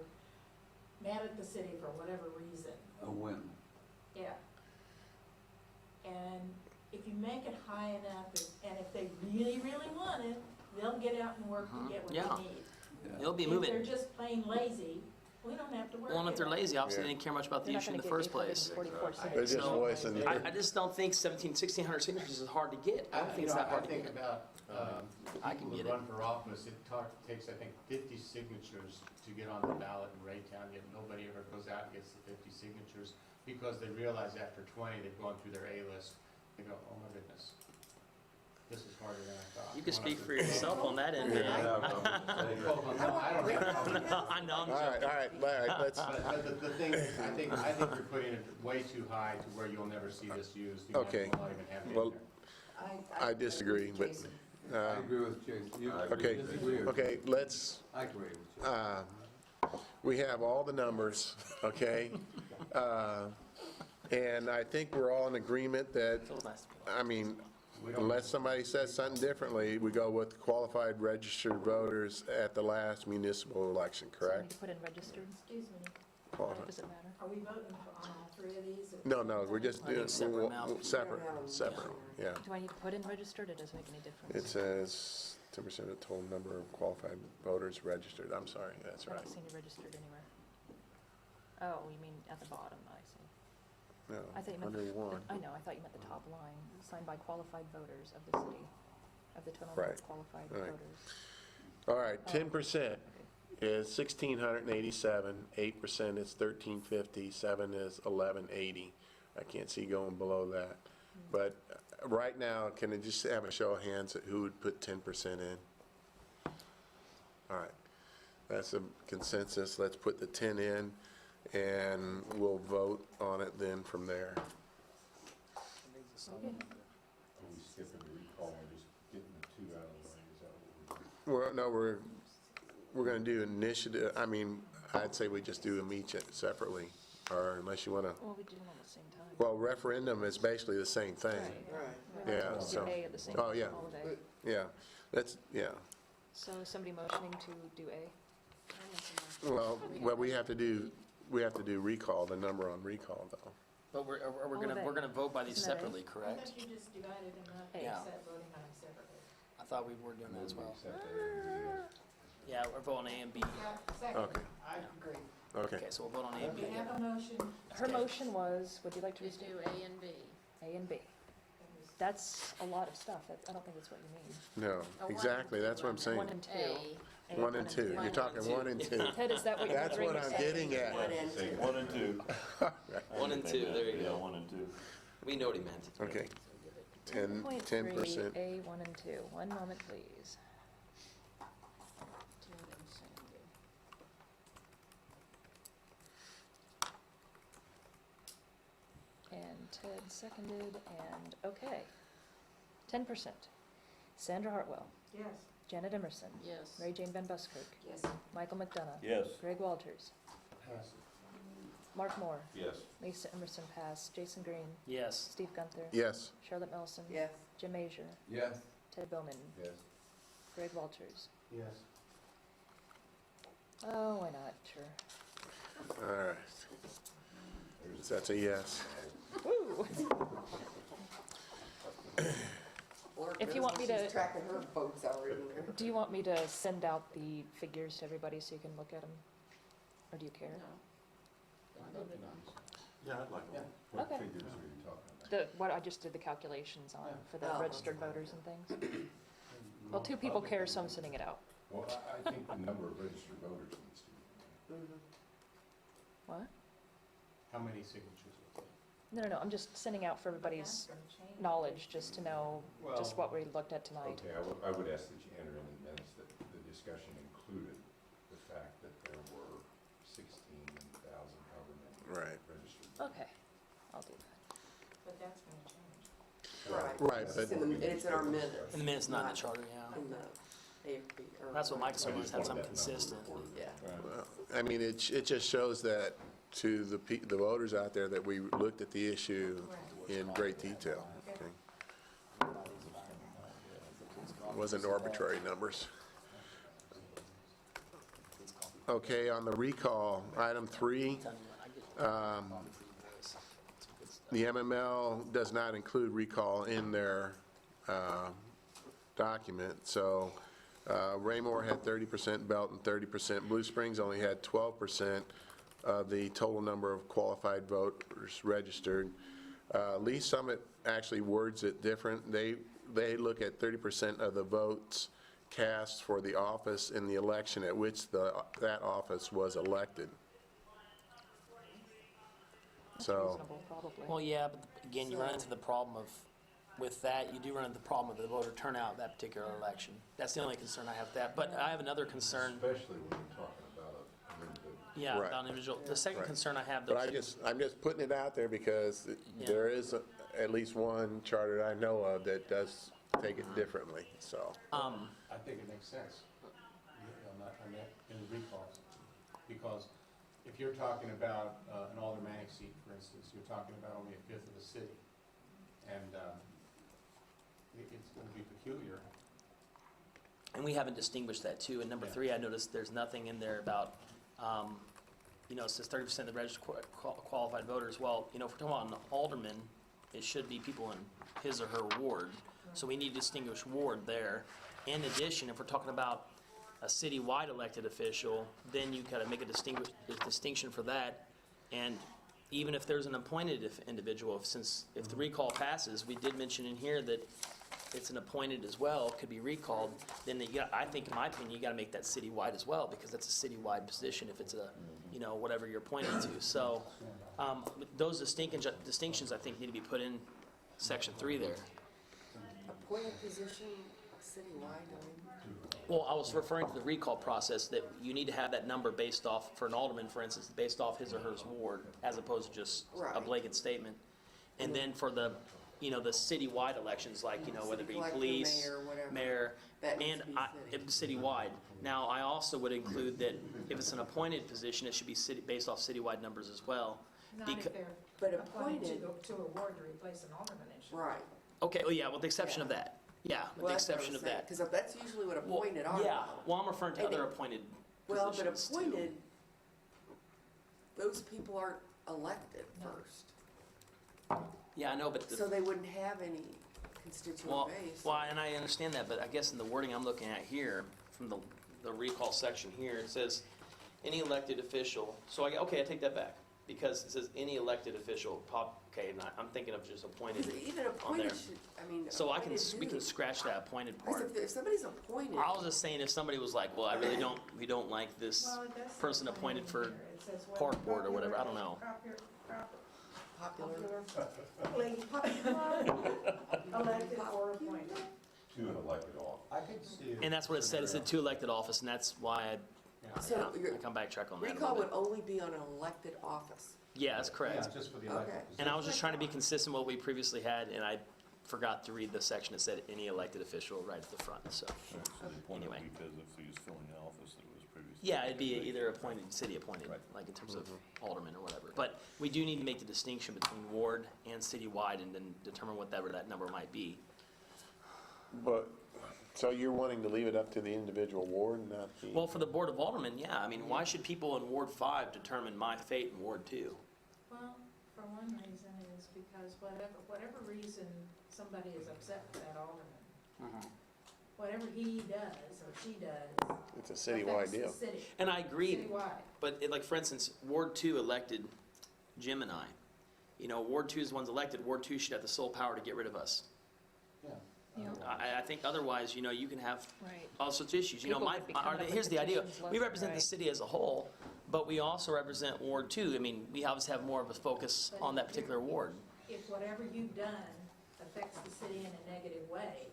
mad at the city for whatever reason, A win. yeah. And if you make it high enough, and if they really, really want it, they'll get out and work to get what Yeah. they need. It'll be If they're moving. just plain lazy, we don't have to worry. Well, and if they're lazy, obviously they Yeah. didn't care much about the They're not issue in gonna the get first place. 844 They're just signatures. So, voicing. I just don't think 1,600 signatures is hard to get. I don't think it's that hard to I think get. about, I can people get who it. run for office, takes, I think, 50 signatures to get on the ballot in Raytown, yet nobody ever goes out and gets the 50 signatures, because they realize after 20, they've gone through their A list, they go, oh my goodness, this is harder than I thought. You can One speak of for the- yourself on that end. Yeah. man. Well, no, I don't have a problem with that. I know, I'm All right, joking. all right, let's, But the thing is, I think you're putting it way too high to where you'll never see this used. You might Okay. as well not even have it in Well, there. I disagree, but, Jason. I agree with Jason. You okay, disagree or- okay, let's, I agree with you. we have all the numbers, okay? And I think we're all in agreement that, Feels nice to be I mean, unless somebody says something differently, we go with qualified registered voters at the last municipal election, So we need correct? to put in registered, Excuse me, Qualified. does it matter? are we voting on all three of these? No, no, we're just I think doing, separate now. separate, yeah. Do I need to put in registered, it doesn't make any difference? It says 10% of total number of qualified voters registered, I'm sorry, that's I right. don't see any registered anywhere. Oh, you mean at the bottom, I see. No, I thought you meant, under one. I know, I thought you meant the top line, signed by qualified voters of the city, of the total number Right, of qualified right. voters. All right, 10% Okay. is 1,687, 8% is 1,350, 7 is 1,180. I can't see going below that. But right now, can I just have a show of hands at who would put 10% in? All right, that's a consensus, let's put the 10 in, and we'll vote on it then from there. Okay. Are we skipping the recall and just getting the two out of the way? Is that what we're doing? Well, no, we're going to do initiative, I mean, I'd say we just do them each separately, or unless you want to, Well, we do them all at the same time. well, referendum is basically the same thing. Right. Yeah, We'll do so- A at the same oh, time, yeah. all of A. Yeah, that's, yeah. So is somebody motioning to do A? Well, we have to do recall, the number on recall, though. But we're All gonna, of we're it. gonna vote by these Isn't that A? separately, I correct? thought you just divided them up Hey. and Yeah. set voting on them separately. I thought we were doing that as well. Except that area. Yeah, we're voting A and B. Second. Okay, I agree. okay. Okay, so we'll vote on A and B We have again. a motion. Her motion was, would you like to To restate? do A and B. A and B. That's a lot of stuff, I don't think that's what you mean. No, exactly, that's what I'm saying. 1 and 2. A. A, 1 and 2, you're talking 1 and 2. Ted, is that what you're That's what I'm getting at. One and Say two. 1 and 2. 1 and 2, there you Yeah, go. 1 and 2. We know what he meant. Okay, 10%. 10.3, A, 1 and 2. One moment, please. Ted and Sandy. And Ted seconded, and okay. 10%. Sandra Hartwell, Yes. Janet Emerson, Yes. Mary Jane Van Buskirk, Yes. Michael McDonough, Yes. Greg Walters. Pass Mark Moore, Yes. Lisa Emerson Pass, Jason Green, Yes. Steve Gunther, Yes. Charlotte Melson, Yes. Jim Asia, Yes. Ted Bowman, Yes. Greg Walters. Yes. Oh, why not? Sure. All right. So that's a yes. Woo! Laura If you knows want when me to- She's tracking her votes already in there. Do you want me to send out the figures to everybody so you can look at them? Or do you care? Yeah, I'd like Yeah. What Okay. figures are you talking about? What I just did the calculations on for the Oh. registered voters and things. Well, two people care, so I'm sending it out. Well, I think the number of registered voters needs to be. Mhm. What? How many signatures? No, I'm just sending out for everybody's That's gonna change. knowledge, just to know just what we looked at tonight. Okay, I would ask that you enter in the minutes that the discussion included the fact that there were 16,000 however many Right. registered. Okay, I'll do that. But that's gonna change. Right. Right, It's but- in the- it's in our minutes. In the minutes, not in the charter, yeah. In the AFP. or- That's what my concern I was, just have wanted something that number consistent. recorded. Yeah. Well, I mean, it just shows that to the voters out there that we looked at the issue in great detail. Okay? It wasn't arbitrary numbers. Okay, on the recall, item 3, the MML does not include recall in their document, so Raymore had 30%, Belton 30%, Blue Springs only had 12% of the total number of qualified voters registered. Lee Summit actually words it different. They look at 30% of the votes cast for the office in the election at which that office was elected. That's So- reasonable, probably. Well, yeah, but again, you run into the problem of, with that, you do run into the problem of the voter turnout that particular election. That's the only concern I have with that. But I have another concern, Especially when you're talking about an individual. yeah, Right. about individual. The second Right. concern I have, though, But I'm just putting it out there because there is at least one charter I know of that does take it differently, so. I think it makes sense on that, in the recalls. Because if you're talking about an aldermanic seat, for instance, you're talking about only a fifth of the city. And it's going to be peculiar. and we haven't distinguished that too. And number Yeah. 3, I noticed there's nothing in there about, it says 30% of the registered qualified voters. Well, if we're talking about an alderman, it should be people in his or her ward. So we need to distinguish ward there. In addition, if we're talking about a citywide elected official, then you gotta make a distinction for that. And even if there's an appointed individual, if the recall passes, we did mention in here that it's an appointed as well, could be recalled, then I think, in my opinion, you gotta make that citywide as well, because that's a citywide position if it's whatever you're appointed to. So, those distinctions, I think, need to be put in section 3 there. Appointed position citywide, Well, I was referring to the recall process, that you need to have that number based off, for an alderman, for instance, based off his or her ward, as opposed to just a Right. blanket statement. And then for the citywide elections, like, whether it be City collector, police, mayor, whatever. mayor, That needs and to be city. citywide. Now, I also would include that if it's an appointed position, it should be based off citywide numbers as well. Not if Beca- they're But appointed appointed, to a ward to replace an alderman, it should. right. Okay, well, yeah, with the exception of that. Yeah, with the exception of that. Because that's usually what Well, appointed are. yeah, well, I'm referring to And other it- appointed Well, but positions too. appointed, those people aren't elected first. Yeah, I know, but So they wouldn't have any constituent Well, base. and I understand that, but I guess in the wording I'm looking at here, from the recall section here, it says, any elected official, so I take that back, because it says any elected official, and I'm thinking of just appointed. Because even there. appointed should, So appointed we can who? scratch that appointed Because part. if somebody's appointed, I was just saying, if somebody was like, well, we don't like this Well, it does say person something appointed in for here. It says whether park board or whatever, I don't know. popular, elected or appointed. To an elected office. I could see. And that's what it said, it said to elected office, and that's why so I your come backtrack on that a recall little would bit. only be on an elected office. Yeah, that's correct. Yeah, just for the elected Okay. position. And I was just trying to be consistent with what we previously had, and I forgot to read the section that said any elected official right at the front, so. So the point Anyway. because if he was filling the office that was Yeah, it'd be either appointed, city appointed, like in terms of alderman or whatever. But we do need to make the distinction between ward and citywide and then determine whatever that number might be. But, so you're wanting to leave it up to the individual ward, not the? Well, for the Board of Aldermen, yeah, I mean, why should people in Ward 5 determine my fate in Ward 2? Well, for one reason is because whatever reason somebody is upset with that alderman, whatever he does or she does. It's a citywide affects the deal. city, And I agree, citywide. but like, for instance, Ward 2 elected Jim and I. You know, Ward 2 is the ones elected, Ward 2 should have the sole power to get rid of us. Yeah. I think otherwise, you know, you can have Right. all sorts of issues. You know, People could be coming up with here's the idea. petitions left We and represent the right. city as a whole, but we also represent Ward 2. I mean, we obviously have more of a focus on that particular ward. If whatever you've done affects the city in a negative way,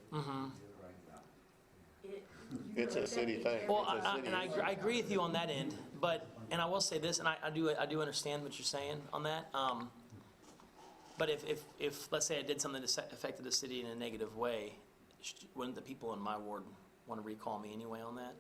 It's a city thing. Well, It's a city issue. I agree with you on that end, but, and I will say this, and I do understand what you're saying on that. But if, let's say I did something that affected the city in a negative way, wouldn't the people in my ward want to recall me anyway on that?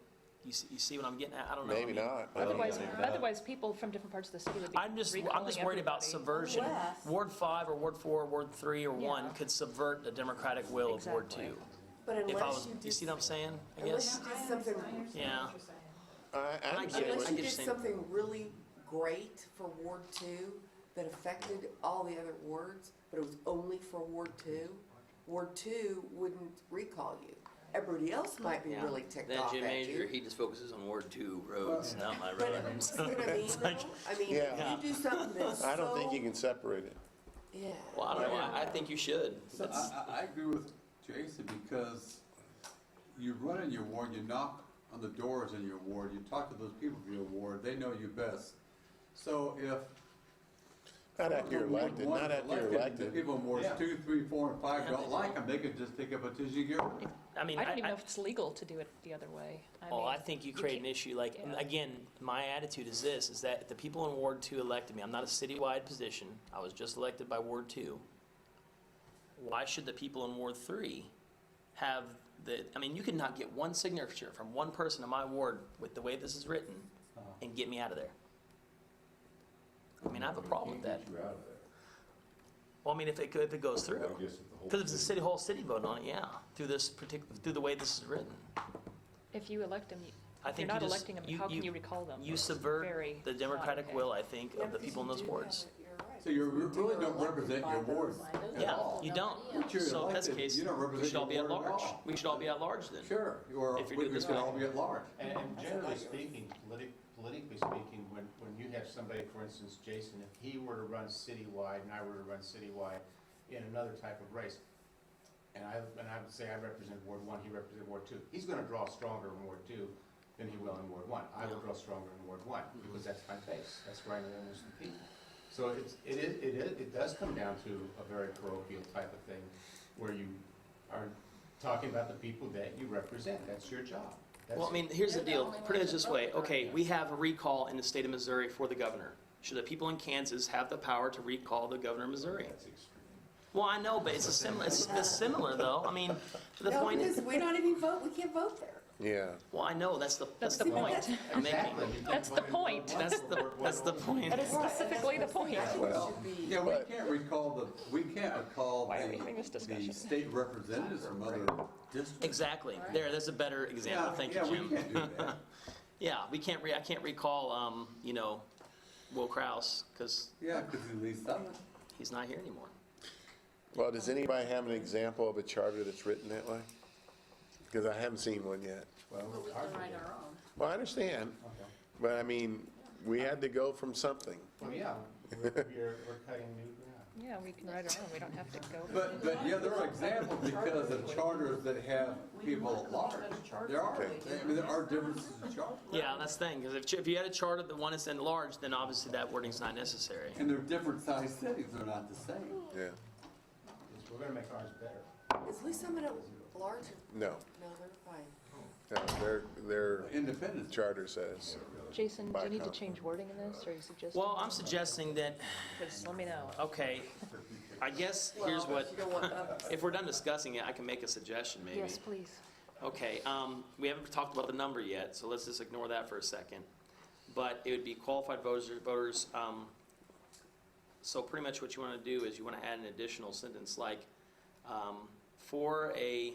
You see what I'm getting at? I don't know. I Maybe mean, not. Otherwise, people from different parts of the city would be I'm just recalling worried about everybody. subversion. Unless- Ward 5 or Ward 4, or Ward 3 or 1 Yeah. could subvert the democratic will of Ward 2. Exactly. But If I unless was, you you did, see what I'm saying? I unless guess. you did something, I understand Yeah. what you're saying. I I get understand it. what unless I you get did saying. something really great for Ward 2 that affected all the other wards, but it was only for Ward 2, Ward 2 wouldn't recall you. Everybody else might be Yeah. really ticked That off Jim at Major, you. he just focuses on Ward 2 roads, not my But, roads. see what I mean, though? I mean, Yeah. if you do something that's so. I don't think you can separate it. Yeah. Well, I don't know, I think you should. So I agree with Jason, because you run in your ward, you knock on the doors in your ward, you talk to those people in your ward, they know you best. So if. Not after you're Ward elected, one not is after you're The elected. people in wards Yeah. 2, 3, 4, and 5 Yeah, don't they like do. them, they could just take a petition, get rid of them. I mean, I don't even know if it's legal to do it the other way. Oh, mean, I think you create an can't- issue, like, yeah. again, my attitude is this, is that the people in Ward 2 elected me, I'm not a citywide position, I was just elected by Ward 2. Why should the people in Ward 3 have I mean, you could not get one signature from one person in my ward with the way this is written and get me out of there. I mean, I have a problem with that. Can't get you out of there. Well, I mean, if it goes through. I guess if the whole Because if the city- whole city voted on it, yeah, through the way this is written. If you elect them, I if you're think not you just- electing them, you- how can you- you recall them? You Very subvert the not democratic okay. will, I think, Yeah, of the because people in you those do wards. have it, you're right. So you We do really don't elect represent by your ward those. at Yeah, all. you don't. But you're So if that's the elected, case, you don't we represent should all be your at ward at large. all. We should all be at large then. Sure, If you're we good this could way. all be at large. And generally speaking, politically speaking, when you have somebody, for instance, Jason, if he were to run citywide and I were to run citywide in another type of race, and I would say I represent Ward 1, he represents Ward 2, he's gonna draw stronger in Ward 2 than he will in Ward 1. I will draw stronger in Ward 1, because that's my base, that's where I know most of the people. So it does come down to a very parochial type of thing, where you are talking about the people that you represent, that's your job. Well, I mean, here's the deal, put it this way, okay, we have a recall in the state of Missouri for the governor. Should the people in Kansas have the power to recall the governor of Missouri? That's extreme. Well, I know, but it's similar though, I mean, the No, point because is, we don't even vote, we can't vote there. Yeah. well, I know, that's the That's the point point. I'm making. That's the point. That's the point. That is specifically the point. Well, Should be. Yeah, we But- can't recall Why are we having this the discussion? state representatives from other districts. Exactly, there's a better example, thank you, Yeah, we Jim. can't do that. Yeah, I can't recall, Will Kraus, because Yeah, because at least some, he's not here anymore. well, does anybody have an example of a charter that's written that way? Because I haven't seen one yet. But we can write our own. Well, I understand, but I mean, we had to go from something. Well, yeah, we're cutting new ground. Yeah, we can write our own, we don't have to go. but yeah, there are examples because of charters that have people at large. There are, I mean, there are differences in charters. Yeah, that's the thing, because if you had a charter that one is in large, then obviously that wording's not necessary. And they're different sized cities, they're not the same. Yeah. We're gonna make ours better. Is Lee Summit at large? No, No, they're fine. no, their Independence. charter says. Jason, do you need to By change wording in this, or are you suggesting? Well, I'm suggesting that, Just let me know. okay, I guess here's Well, what, you don't want us. if we're done discussing it, I can make a suggestion maybe. Yes, please. Okay, we haven't talked about the number yet, so let's just ignore that for a second. But it would be qualified voters, so pretty much what you want to do is you want to add an additional sentence like, for a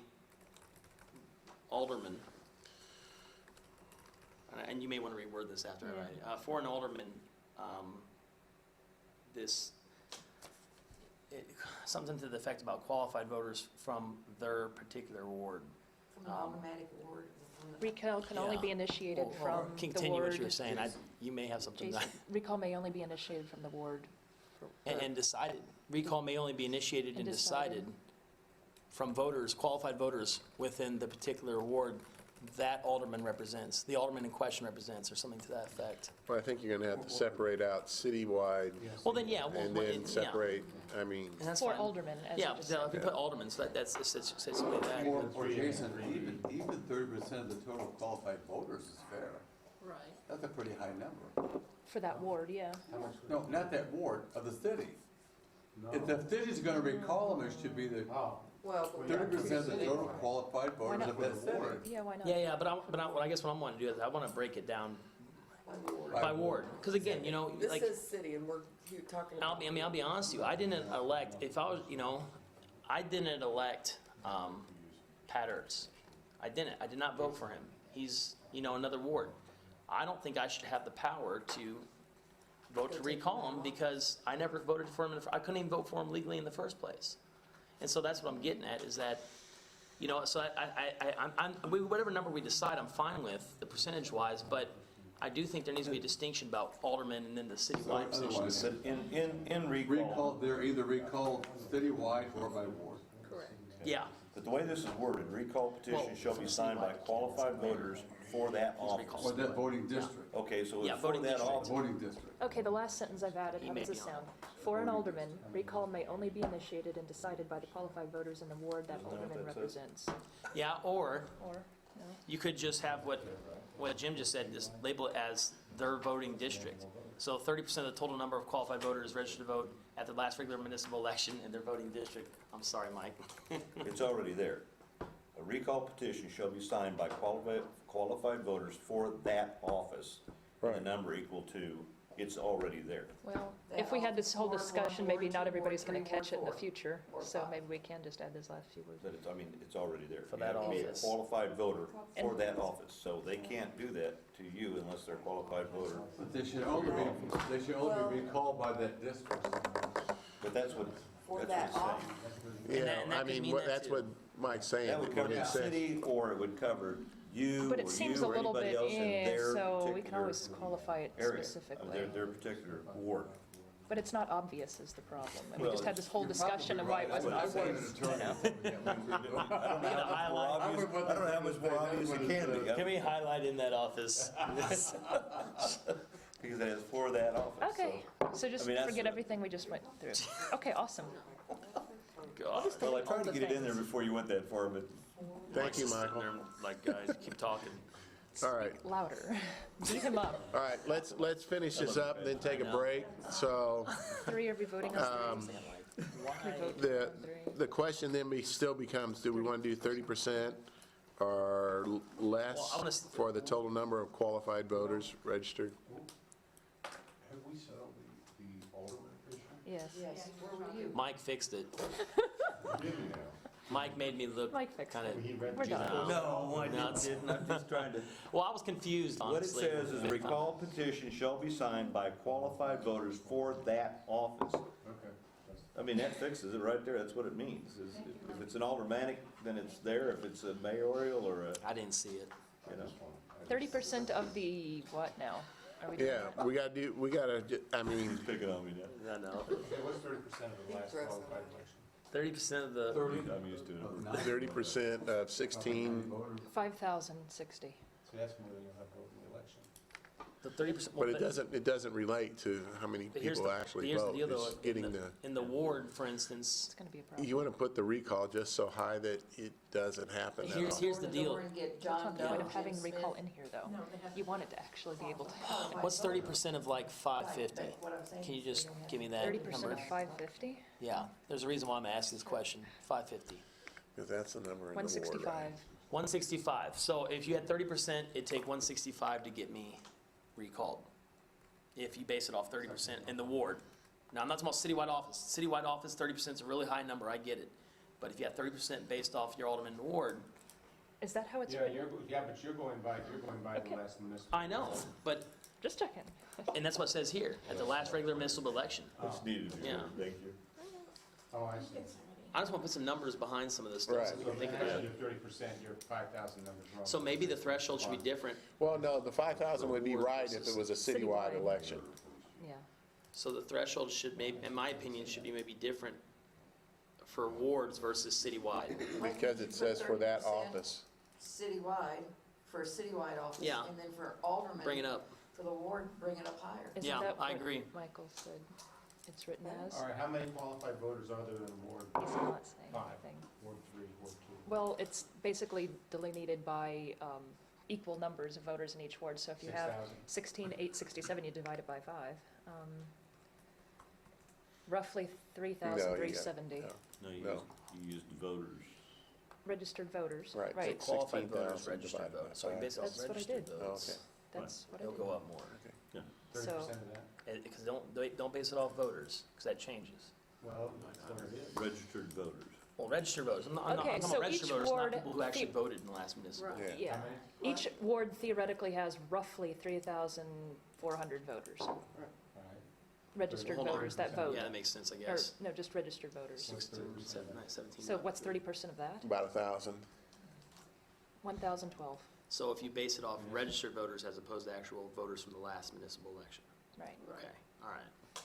alderman, and you may want to reword this after I write it. For an alderman, something to the effect about qualified voters from their particular ward. From an automatic ward. Recall can only be initiated from the Continue what you were ward. saying. You may have something. Jason, recall may only be initiated from the ward. And decided. Recall may only be initiated and And decided. decided from voters, qualified voters within the particular ward that alderman represents, the alderman in question represents, or something to that effect. Well, I think you're going to have to separate out citywide Well, then, yeah. and well, then yeah. separate, I mean, And that's For fine. aldermen, as you Yeah, just so said. if you put alderman, so that's essentially that. Or Jason, even 30% of the total qualified voters is fair. Right. That's a pretty high number. For that ward, yeah. How much? No, not that ward, of the city. If the city's gonna recall them, it should be the Oh, Well, 30% of the total qualified voters not? of that city. Yeah, why not? Yeah, but I guess what I'm wanting to do is I want to break it down by ward. Because again, this like, is city, and we're talking about. I'll be honest with you, I didn't elect, if I was, I didn't elect Pat Ertz. I did not vote for him. He's, another ward. I don't think I should have the power to vote to recall him because I never voted for him, I couldn't even vote for him legally in the first place. And so that's what I'm getting at, is that, so whatever number we decide, I'm fine with, the percentage-wise, but I do think there needs to be a distinction about aldermen and then the citywide positions. Otherwise, But in recall, they're either recalled citywide or by ward. Correct. Yeah, but the way this is worded, recall petition shall be signed by qualified voters for that office. Or that voting district, Okay, so Yeah, it's for voting that district. office. voting district. Okay, the last sentence I've added, You how may does it be on sound? For an alderman, recall may only be initiated and decided by the qualified voters in the ward that Isn't that what alderman that says? represents. yeah, or Or, no? you could just have what Jim just said, just label it as their voting district. So 30% of the total number of qualified voters registered to vote at the last regular municipal election in their voting district. I'm sorry, Mike. It's already there. A recall petition shall be signed by qualified voters for that office. And the Right. number equal to, it's already there. Well, That if we had this whole Ward 1, discussion, maybe Ward not 2, everybody's Ward going to 3, catch it in the Ward 4, future. Ward So 5. maybe we can just add those last few words. But it's already there. For You that have to be a office. qualified voter for And- that office. So they can't do that to you unless they're a qualified voter. But they should only be recalled by that district. But that's what, For that's that what office. it's saying. yeah, and that I could mean, mean that that's too. what Mike's saying. That would when cover it the says- city, or it would cover you, But or it seems you, a or little anybody bit, else in their so we can particular always qualify it area, specifically. their particular ward. But it's not obvious is the problem. And we Well, just had this whole discussion of why it wasn't I wanted obvious. an attorney. I don't know how much more obvious it can be. Can we highlight in that office? Because it is for that office. Okay, so just I mean, that's forget the- everything we just went through. Okay, awesome. God. Well, I all tried to the get it in there things. before you went that far, but Thank you, Mike's just sitting Michael. there Like, guys, keep talking. All right, Louder. Beat him up. all right, let's finish this up and then take a break. So 3, are we voting on 3? We vote the, on 3. the question then still becomes, do we want to do 30% or less Well, I wanna for the total number of qualified voters registered? Have we settled the alderman issue? Yes. Yes, where were you? Mike fixed it. Did we now? Mike made me look Mike fixed kind of. it. We're done. no, I didn't. I'm just trying to. Well, I was confused, What it honestly. says is a recall petition shall be signed by qualified voters for that office. Okay. I mean, that fixes it right there. That's what it means. If it's an aldermanic, then it's there. If it's a mayoral or a, I didn't see it. you know. 30% of the what now? Are we doing Yeah, that? we gotta, I mean, He's picking on me now. No. it was 30% of the last qualified election. 30% of the, I'm used to it. 30% of 16, 5,060. So that's more than you'll have vote in the election. the 30%. but it doesn't relate to how many But here's people the- actually here's the vote. deal, though. It's getting the, In the ward, for instance, It's going to be a problem. you want to put the recall just so high that it doesn't happen that Here's- often. here's the Go over deal. and get That's John not the point Doe, of having Jim recall Smith. in here, though. No, they have You want it to actually be able to. what's 30% of like 550? Right, but what I'm saying Can you is just we don't have- give me that 30% number? of 550? Yeah, there's a reason why I'm asking this question. 550. Because that's the number in the ward, 165. right? 165. So if you had 30%, it'd take 165 to get me recalled. If you base it off 30% in the ward. Now, I'm not talking about citywide office. Citywide office, 30% is a really high number, I get it. But if you have 30% based off your alderman ward, Is that how it's Yeah, written? but you're going by Okay. the last municipal. I know, but, Just checking. and that's what it says here, at the last regular municipal election. It's needed to be, Yeah. thank you. Oh, I see. I just want to put some numbers behind some of this stuff so we So can think about actually, it. your 30%, your 5,000 number's wrong. So maybe the threshold should be different. Well, no, the 5,000 would be right if it was a citywide Citywide. election. Yeah. So the threshold should maybe, in my opinion, should be maybe different for wards versus citywide. Because it says for that office. Citywide, for a citywide office. Yeah. And then for alderman. Bring it up. For the ward, bring it up higher. Isn't Yeah, that I what agree. Michael said it's written as? All right, how many qualified voters are there in Ward He's not saying 5, anything. Ward 3, Ward 2? Well, it's basically delineated by equal numbers of voters in each ward. So if you have 6,000. 16,867, you divide it by 5. Roughly No, 3,370 no. No, No. you used voters. registered voters. Right. Right. So Qualified voters, 16,000 registered divided by votes. So we base it off That's what I registered did. votes. That's what I It'll did. go up more. 30% of that? Because don't base it off voters, because that changes. Well, that's what it is. Registered voters. Well, registered voters, I'm not Okay, talking so about registered each voters, not ward people who actually the- voted in the last municipal. Right. Yeah. Yeah. How many? Each ward theoretically has roughly 3,400 voters, All right. registered Hold on. voters that vote. Yeah, that makes sense, I Or, guess. no, just registered voters. 16, 17. So what's 30% of that? About 1,000. 1,012, So if you base it off registered voters as opposed to actual voters from the last municipal election. right. Okay, all right.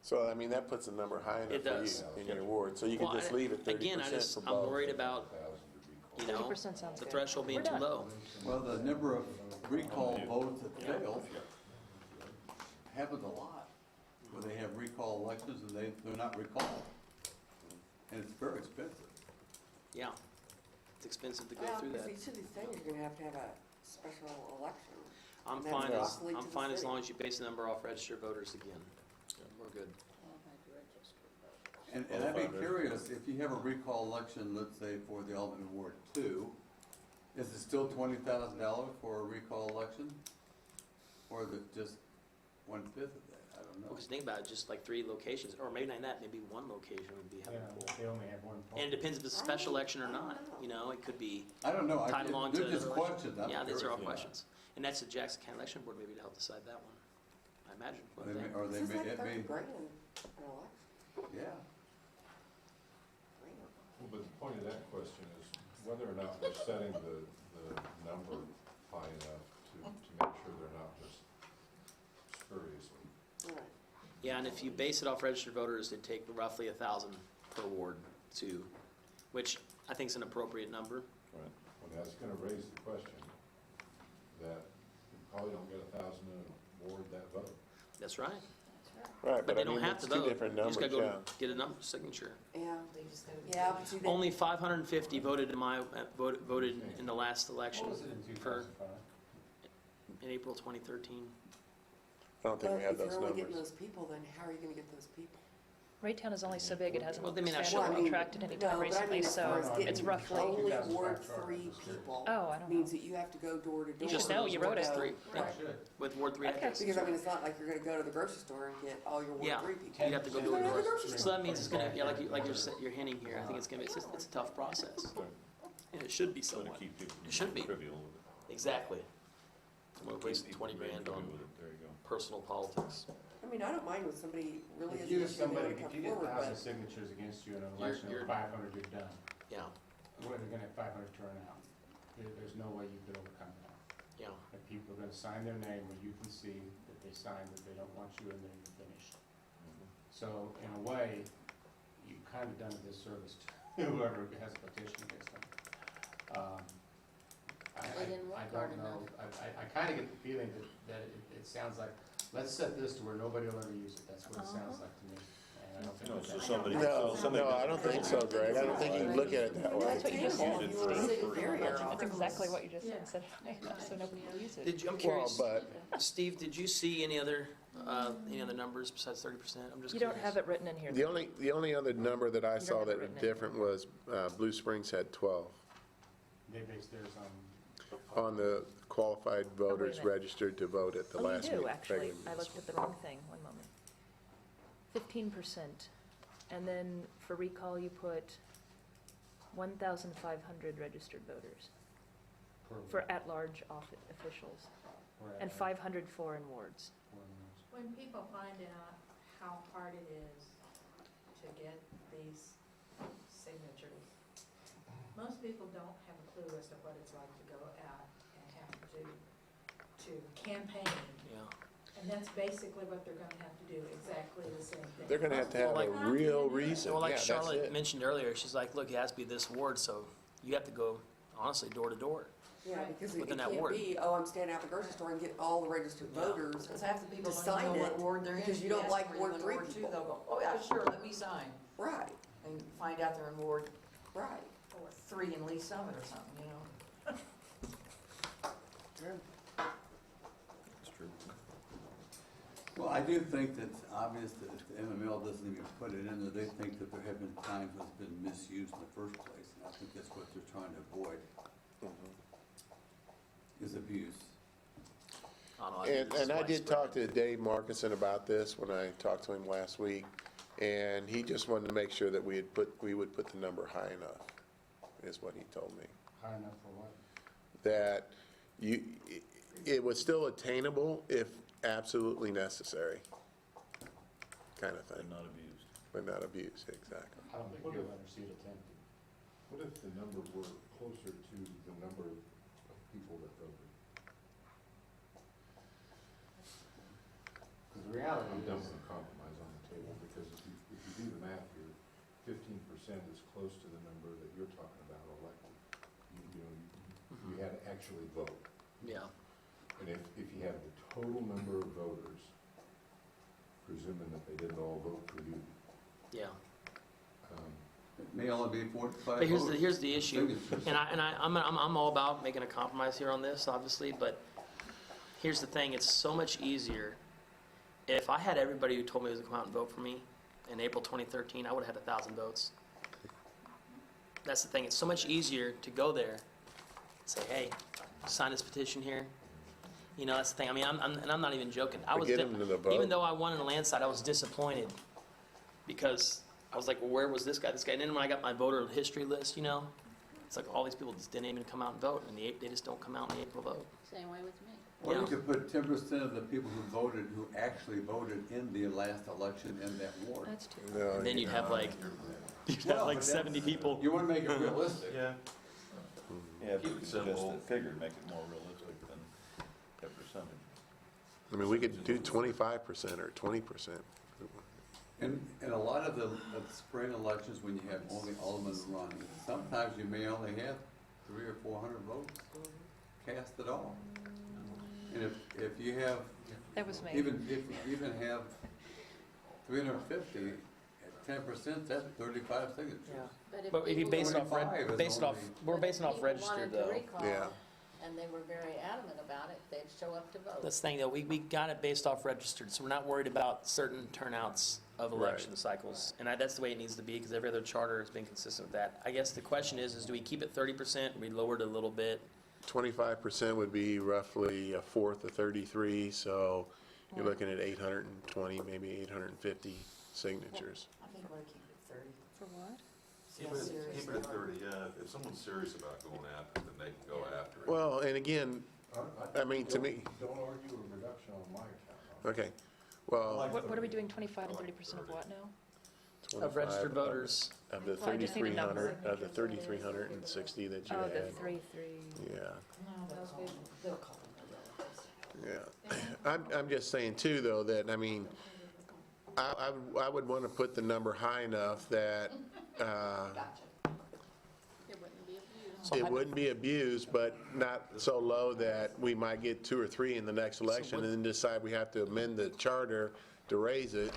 So, I mean, that puts the number high enough It for does. you in your ward. So you could Well, just leave it 30% Again, for I'm both. worried about, you know, 30% sounds the good. threshold being We're too done. low. Well, the number of recall votes that fail happens a lot, where they have recall elections and they're not recalled. And it's very expensive. Yeah, it's expensive to go Well, through because that. each of these things, you're gonna have a special election. I'm And that's fine as, costly I'm to the fine as city. long as you base the number off registered voters again. We're good. And I'd be curious, if you have a recall election, let's say for the Alderman Ward 2, is it still $20,000 for a recall election? Or is it just 1/5 of that? I don't know. Because think about it, just like 3 locations, or maybe not that, maybe 1 location would be Yeah, helpful. they only have one. And it depends if it's a special election or not, you know, it could be I don't know. tied along to They're another just election. questions. I'm Yeah, these are all curious. questions. And that's the Jackson County Election Board maybe to help decide that one, I imagine. Or wouldn't they they? may- or they This is may, like it 30 may, grand an election. yeah. Well, but the point of that question is whether or not we're setting the number high enough to make sure they're not just spuriously. Right. Yeah, and if you base it off registered voters, it'd take roughly 1,000 per ward too, which I think is an appropriate number. Right. Well, that's gonna raise the question that you probably don't get 1,000 in a ward that vote. That's right. Right, But but they I don't mean, have it's to two vote. different You just numbers, gotta yeah. go get a number, signature. Yeah, They just gotta be. yeah, but see, they. Only 550 voted in my, voted in the last election What was it in for, 2005? in April 2013. I don't think But we have if you're those only getting numbers. those people, then how are you gonna get those people? Raytown is only so big, it hasn't Well, they may not expanded show or up. contracted any time No, but I recently, mean, as far as so getting it's roughly, Only 2005 Ward charter, 3 I'm sure. people. Oh, I don't know. Means that you have to go door to door. You should know, you wrote it. Go- Three. Right. Should. With Ward 3 Okay. addresses. Because I mean, it's not like you're gonna go to the grocery store and get all your Yeah, Ward 3 people. you'd have to go door to Go to the door. grocery So store. that means it's gonna, yeah, like you're hinting here, I think it's gonna be, it's a tough process. And it should be So to somewhat. keep people It should be. trivial with it. Exactly. We're Keep wasting people 20 very grand trivial on with it. There you go. personal politics. I mean, I don't mind when somebody really If is you an get issue, they somebody, wanna come if you get forward, 1,000 but signatures against you in an You're- election you're- of 500, you're done. Yeah, What, they're gonna have 500 turnout. There's no way you could overcome that. yeah. If people are gonna sign their name where you can see that they signed that they don't want you and then you're finished. So in a way, you've kind of done a disservice to whoever has a petition against them. They didn't I work hard don't know, I kind of get the feeling that it sounds like, let's set this to where nobody will ever use it, that's what it sounds like to me. And I don't think No, that's. so somebody, No, somebody. no, I don't think so, Greg. I don't think you can look at it that way. That's what you just said. Use it for- City for- barrier That's office. exactly what you just said, said, so nobody will use it. Did you, I'm Well, curious, but Steve, did you see any other numbers besides 30%? I'm just You curious. don't have it written in here. the only other number that I don't saw have that it was written in. different was Blue Springs had 12. They base theirs On the qualified voters minute. registered to vote at the Oh, you last meeting. do, actually. regular I looked at the wrong thing, 1 moment. 15%. And then for recall, you put 1,500 registered voters for at-large officials, and 500 for in wards. When people find out how hard it is to get these signatures, most people don't have a clue as to what it's like to go out and have to campaign. Yeah. And that's basically what they're gonna have to do, exactly the same thing. They're gonna have to have Well, a like- real reason. Well, like Yeah, that's Charlotte it. mentioned earlier, she's like, look, it has to be this ward, so you have to go, honestly, door to door. Yeah, because it Within that can't ward. be, oh, I'm standing out the grocery store and get all the registered voters. Because half the people To don't even sign know what it, ward they're in. because you If don't ask like them, are you Ward in 3 Ward 2, people. they'll go, oh yeah, sure, let me sign. Right, And find out they're in Ward right. 3 in Lee Summit or something, you know? It's true. Well, I do think that it's obvious that if the MML doesn't even put it in there, they think that there have been times when it's been misused in the first place. And I think that's what they're trying to avoid, is abuse. I don't know, I think And, this is and I did talk widespread. to Dave Markinson about this when I talked to him last week, and he just wanted to make sure that we would put the number high enough, is what he told me. high enough for what? That it was still attainable if absolutely necessary, kind of thing, And not abused. but not abused, exactly. I don't think you'll ever see it attempted. What if the number were closer to the number of people that voted? Because the reality I'm done is, with the compromise on the table, because if you do the math here, 15% is close to the number that you're talking about elected. You had to actually vote. Yeah. And if you have the total number of voters, presuming that they didn't all vote for you, Yeah. It may only be 45 But votes. here's the issue, signatures. and I'm all about making a compromise here on this, obviously, but here's the thing, it's so much easier. If I had everybody who told me to come out and vote for me in April 2013, I would have had 1,000 votes. That's the thing, it's so much easier to go there, say, hey, sign this petition here. You know, that's the thing, I mean, I'm not even joking. I To was get 'em to the vote. Even though I won in a landslide, I was disappointed, because I was like, well, where was this guy? And then when I got my voter history list, you know, it's like all these people just didn't even come out and vote, and they just don't come out in the April vote. Same way with me. Or you Yeah. could put 10% of the people who voted, who actually voted in the last election in that ward. That's too. No, And then you'd have like, Well, but 70 people. You want to make it realistic. Yeah, if Keep you it could adjust simple. the figure, make it more realistic than that percentage. I mean, we could do 25% or 20%. In a lot of the spring elections, when you have only aldermen running, sometimes you may only have 300 or 400 votes cast at all. And if you have, That was me. even if you even have 350, at 10%, that's 35 signatures. But if you people based off, 45 is based off, only- we're basing off People registered wanted to though. recall, Yeah. And they were very adamant about it, they'd show up to vote. That's the thing though, we got it based off registered, so we're not worried about certain turnouts of election Right. cycles. And that's the way it needs to be, because every other charter has been consistent with that. I guess the question is do we keep it 30%, we lower it a little bit? 25% would be roughly a fourth of 33, so you're looking at 820, maybe 850 signatures. I think we're gonna keep it 30. For what? Keep it at 30, yeah. If someone's serious about going after it, then they can go after it. Well, and again, I mean, to me, Don't argue a reduction on my account. okay, well, What are we doing, 25 and 30% of what now? Of 25 registered voters. Of the Well, I just need a number. 3,360 that you Oh, the had. 3. Yeah, No, they'll call it yeah. I'm just saying too, though, that, I mean, I would want to put the number high enough that Gotcha. It wouldn't be abused. it wouldn't be abused, but not so low that we might get 2 or 3 in the next election and then decide we have to amend the charter to raise it.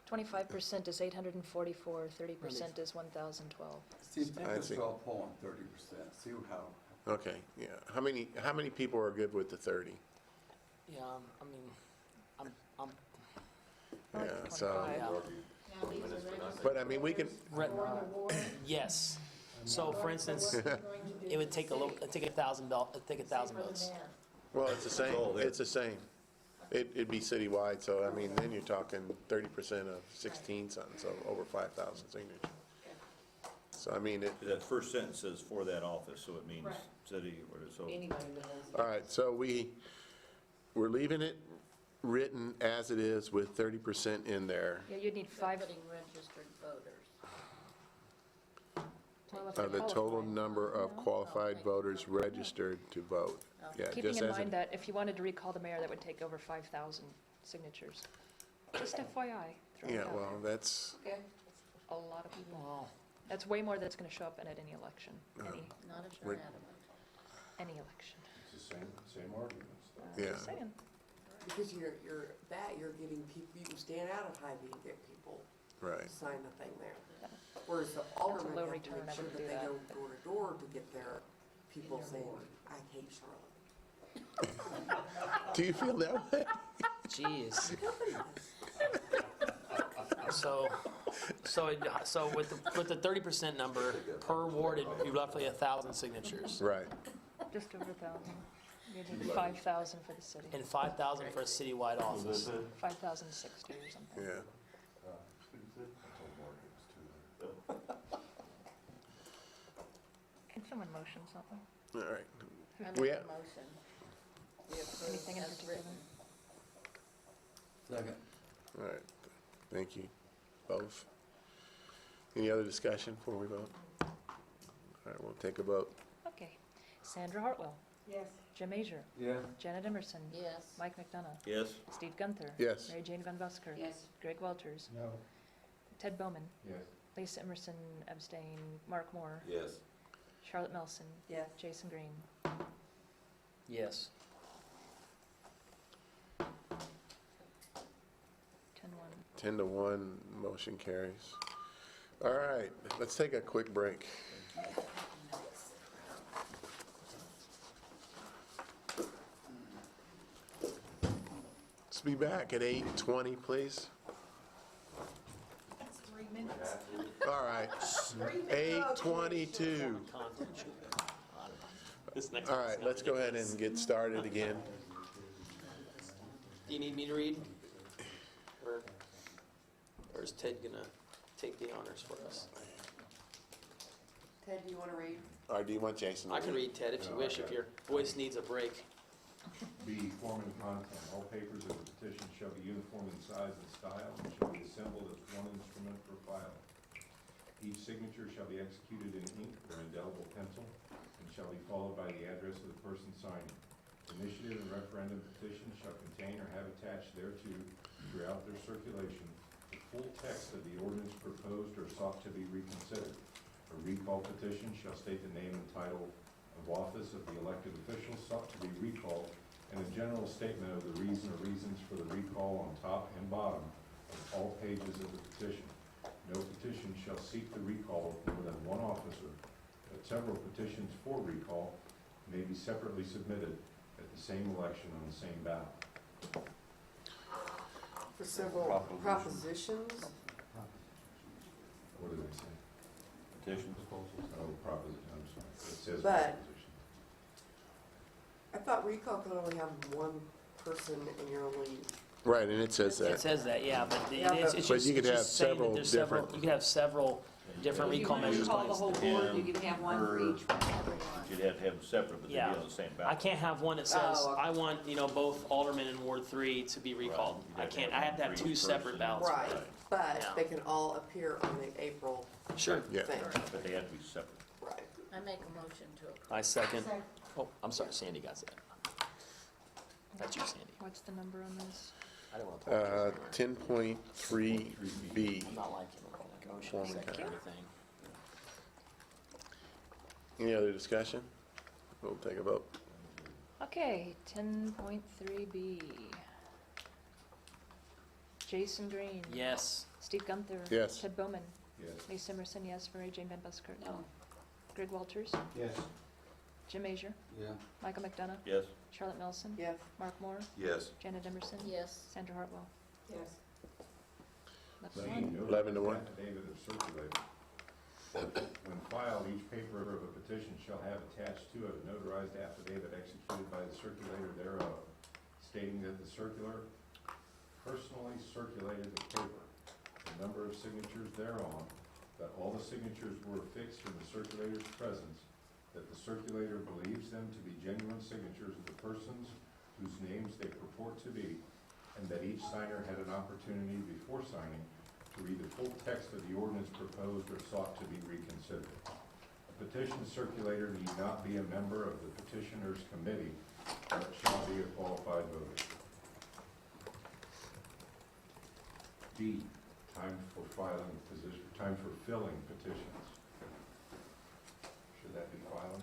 25% is 844, 30% is 1,012. See, take I a see. straw poll on 30%, see how, Okay, yeah. How many people are good with the 30? Yeah, I mean, I'm I like Yeah, the so- 25. Now, these are registered But I mean, we can, voters for the ward. yes. So for instance, What are you going to do it would to take the a little, city? it'd take 1,000 votes. Say for the mayor. Well, it's the same, all there. it's the same. It'd be citywide, so I mean, then you're talking 30% of 16 something, so over 5,000 signatures. So I mean, That first sentence says for that office, so it means Right. city, or so. Anybody that has. all right, so we're leaving it written as it is with 30% in there Yeah, you'd need They're five, putting registered voters. well, if they're of the total qualified. number of qualified voters registered to vote. Yeah, Keeping just in as mind it, that if you wanted to recall the mayor, that would take over 5,000 signatures. Just FYI, throw it yeah, out well, there. that's, Okay. A lot of people. That's way more that's gonna show up in at any election, Not if We're- you're adamant. any election. It's the same arguments. Yeah. Just saying. Because you're getting people, you can stand out at Hy-Vee and get people right. to sign the thing there. Whereas the aldermen low have to return, make I sure wouldn't that do they go that. door to door to get their people saying, I hate Charlotte. Do you feel that way? Jeez. So with the 30% number, per ward, it'd be roughly 1,000 signatures. Right. Just over 1,000. You'd need 5,000 for the city, And 5,000 for a citywide office. 5,060 or something. Yeah. Can someone motion something? All right. I We make a have- motion. We approve Anything in as particular? written. Second. All right. Thank you, both. Any other discussion before we vote? All right, we'll take a vote. Okay. Sandra Hartwell, Yes. Jim Asia, Yeah. Janet Emerson, Yes. Mike McDonough, Yes? Steve Gunther. Yes. Mary Jane Van Busker. Yes. Greg Walters, No. Ted Bowman, Yes. Lisa Emerson abstain, Mark Moore, Yes. Charlotte Melson, Yes. Jason Green. Yes. 10-1. 10-1, motion carries. All right, let's take a quick break. Let's be back at 8:20, please. That's 3 minutes. All right, 8:22. All right, let's go ahead and get started again. Do you need me to read? Or is Ted gonna take the honors for us? Ted, do you want to read? Or do you want Jason to I can read, Ted, if you No, wish, I if got your voice needs a break. B, form and content. All papers of the petition shall be uniform in size and style and shall be assembled as one instrument for filing. Each signature shall be executed in ink or indelible pencil and shall be followed by the address of the person signing. Initiative and referendum petitions shall contain or have attached thereto throughout their circulation the full text of the ordinance proposed or sought to be reconsidered. A recall petition shall state the name and title of office of the elected official sought to be recalled and a general statement of the reason or reasons for the recall on top and bottom of all pages of the petition. No petition shall seek the recall of more than one officer, but several petitions for recall may be separately submitted at the same election on the same ballot. For several propositions? What did they say? Petition? Oh, proposition, I'm sorry. It says But- proposition. I thought recall could only have one person and you're only, Right, and it says It that. says that, yeah, but Yeah, it's but- just, But you could it's have just saying that several there's several, different- you could have several different If you recall want to measures. recall the placed. whole board, you can have one for each one. Everyone. You'd have to have them separate, but they'd be Yeah. on the same I ballot. can't have one that says, Oh, okay. I want, both aldermen in Ward 3 to be recalled. Right. I can't, I have to have For two each separate person. ballots. right, Right. but Yeah. they can all appear on the April Sure. Yeah. thing. But they have to be separate. Right. I make a motion to approve. I second. Second. Oh, I'm sorry, Sandy got that. That's you, Sandy. What's the number on this? I didn't want to talk. 10.3B. I'm not liking it. Like, oh, should Form I and second content. everything? Any other discussion? We'll take a vote. Okay, 10.3B. Jason Green. Yes. Steve Gunther. Yes. Ted Bowman. Yes. Lisa Emerson, yes. Mary Jane Van Busker. No. Greg Walters. Yes. Jim Asia. Yeah. Michael McDonough. Yes? Charlotte Nelson. Yes. Mark Moore. Yes. Janet Emerson. Yes. Sandra Hartwell. Yes. That's C, one. no 11 to 1. affidavit of circulator. When filed, each paper of a petition shall have attached to it a notarized affidavit executed by the circulator thereof, stating that the circular personally circulated the paper, the number of signatures thereon, that all the signatures were affixed in the circulator's presence, that the circulator believes them to be genuine signatures of the persons whose names they purport to be, and that each signer had an opportunity before signing to read the full text of the ordinance proposed or sought to be reconsidered. A petition circulator need not be a member of the petitioner's committee, but shall be a qualified voter. D, time for filling petitions. Should that be filing?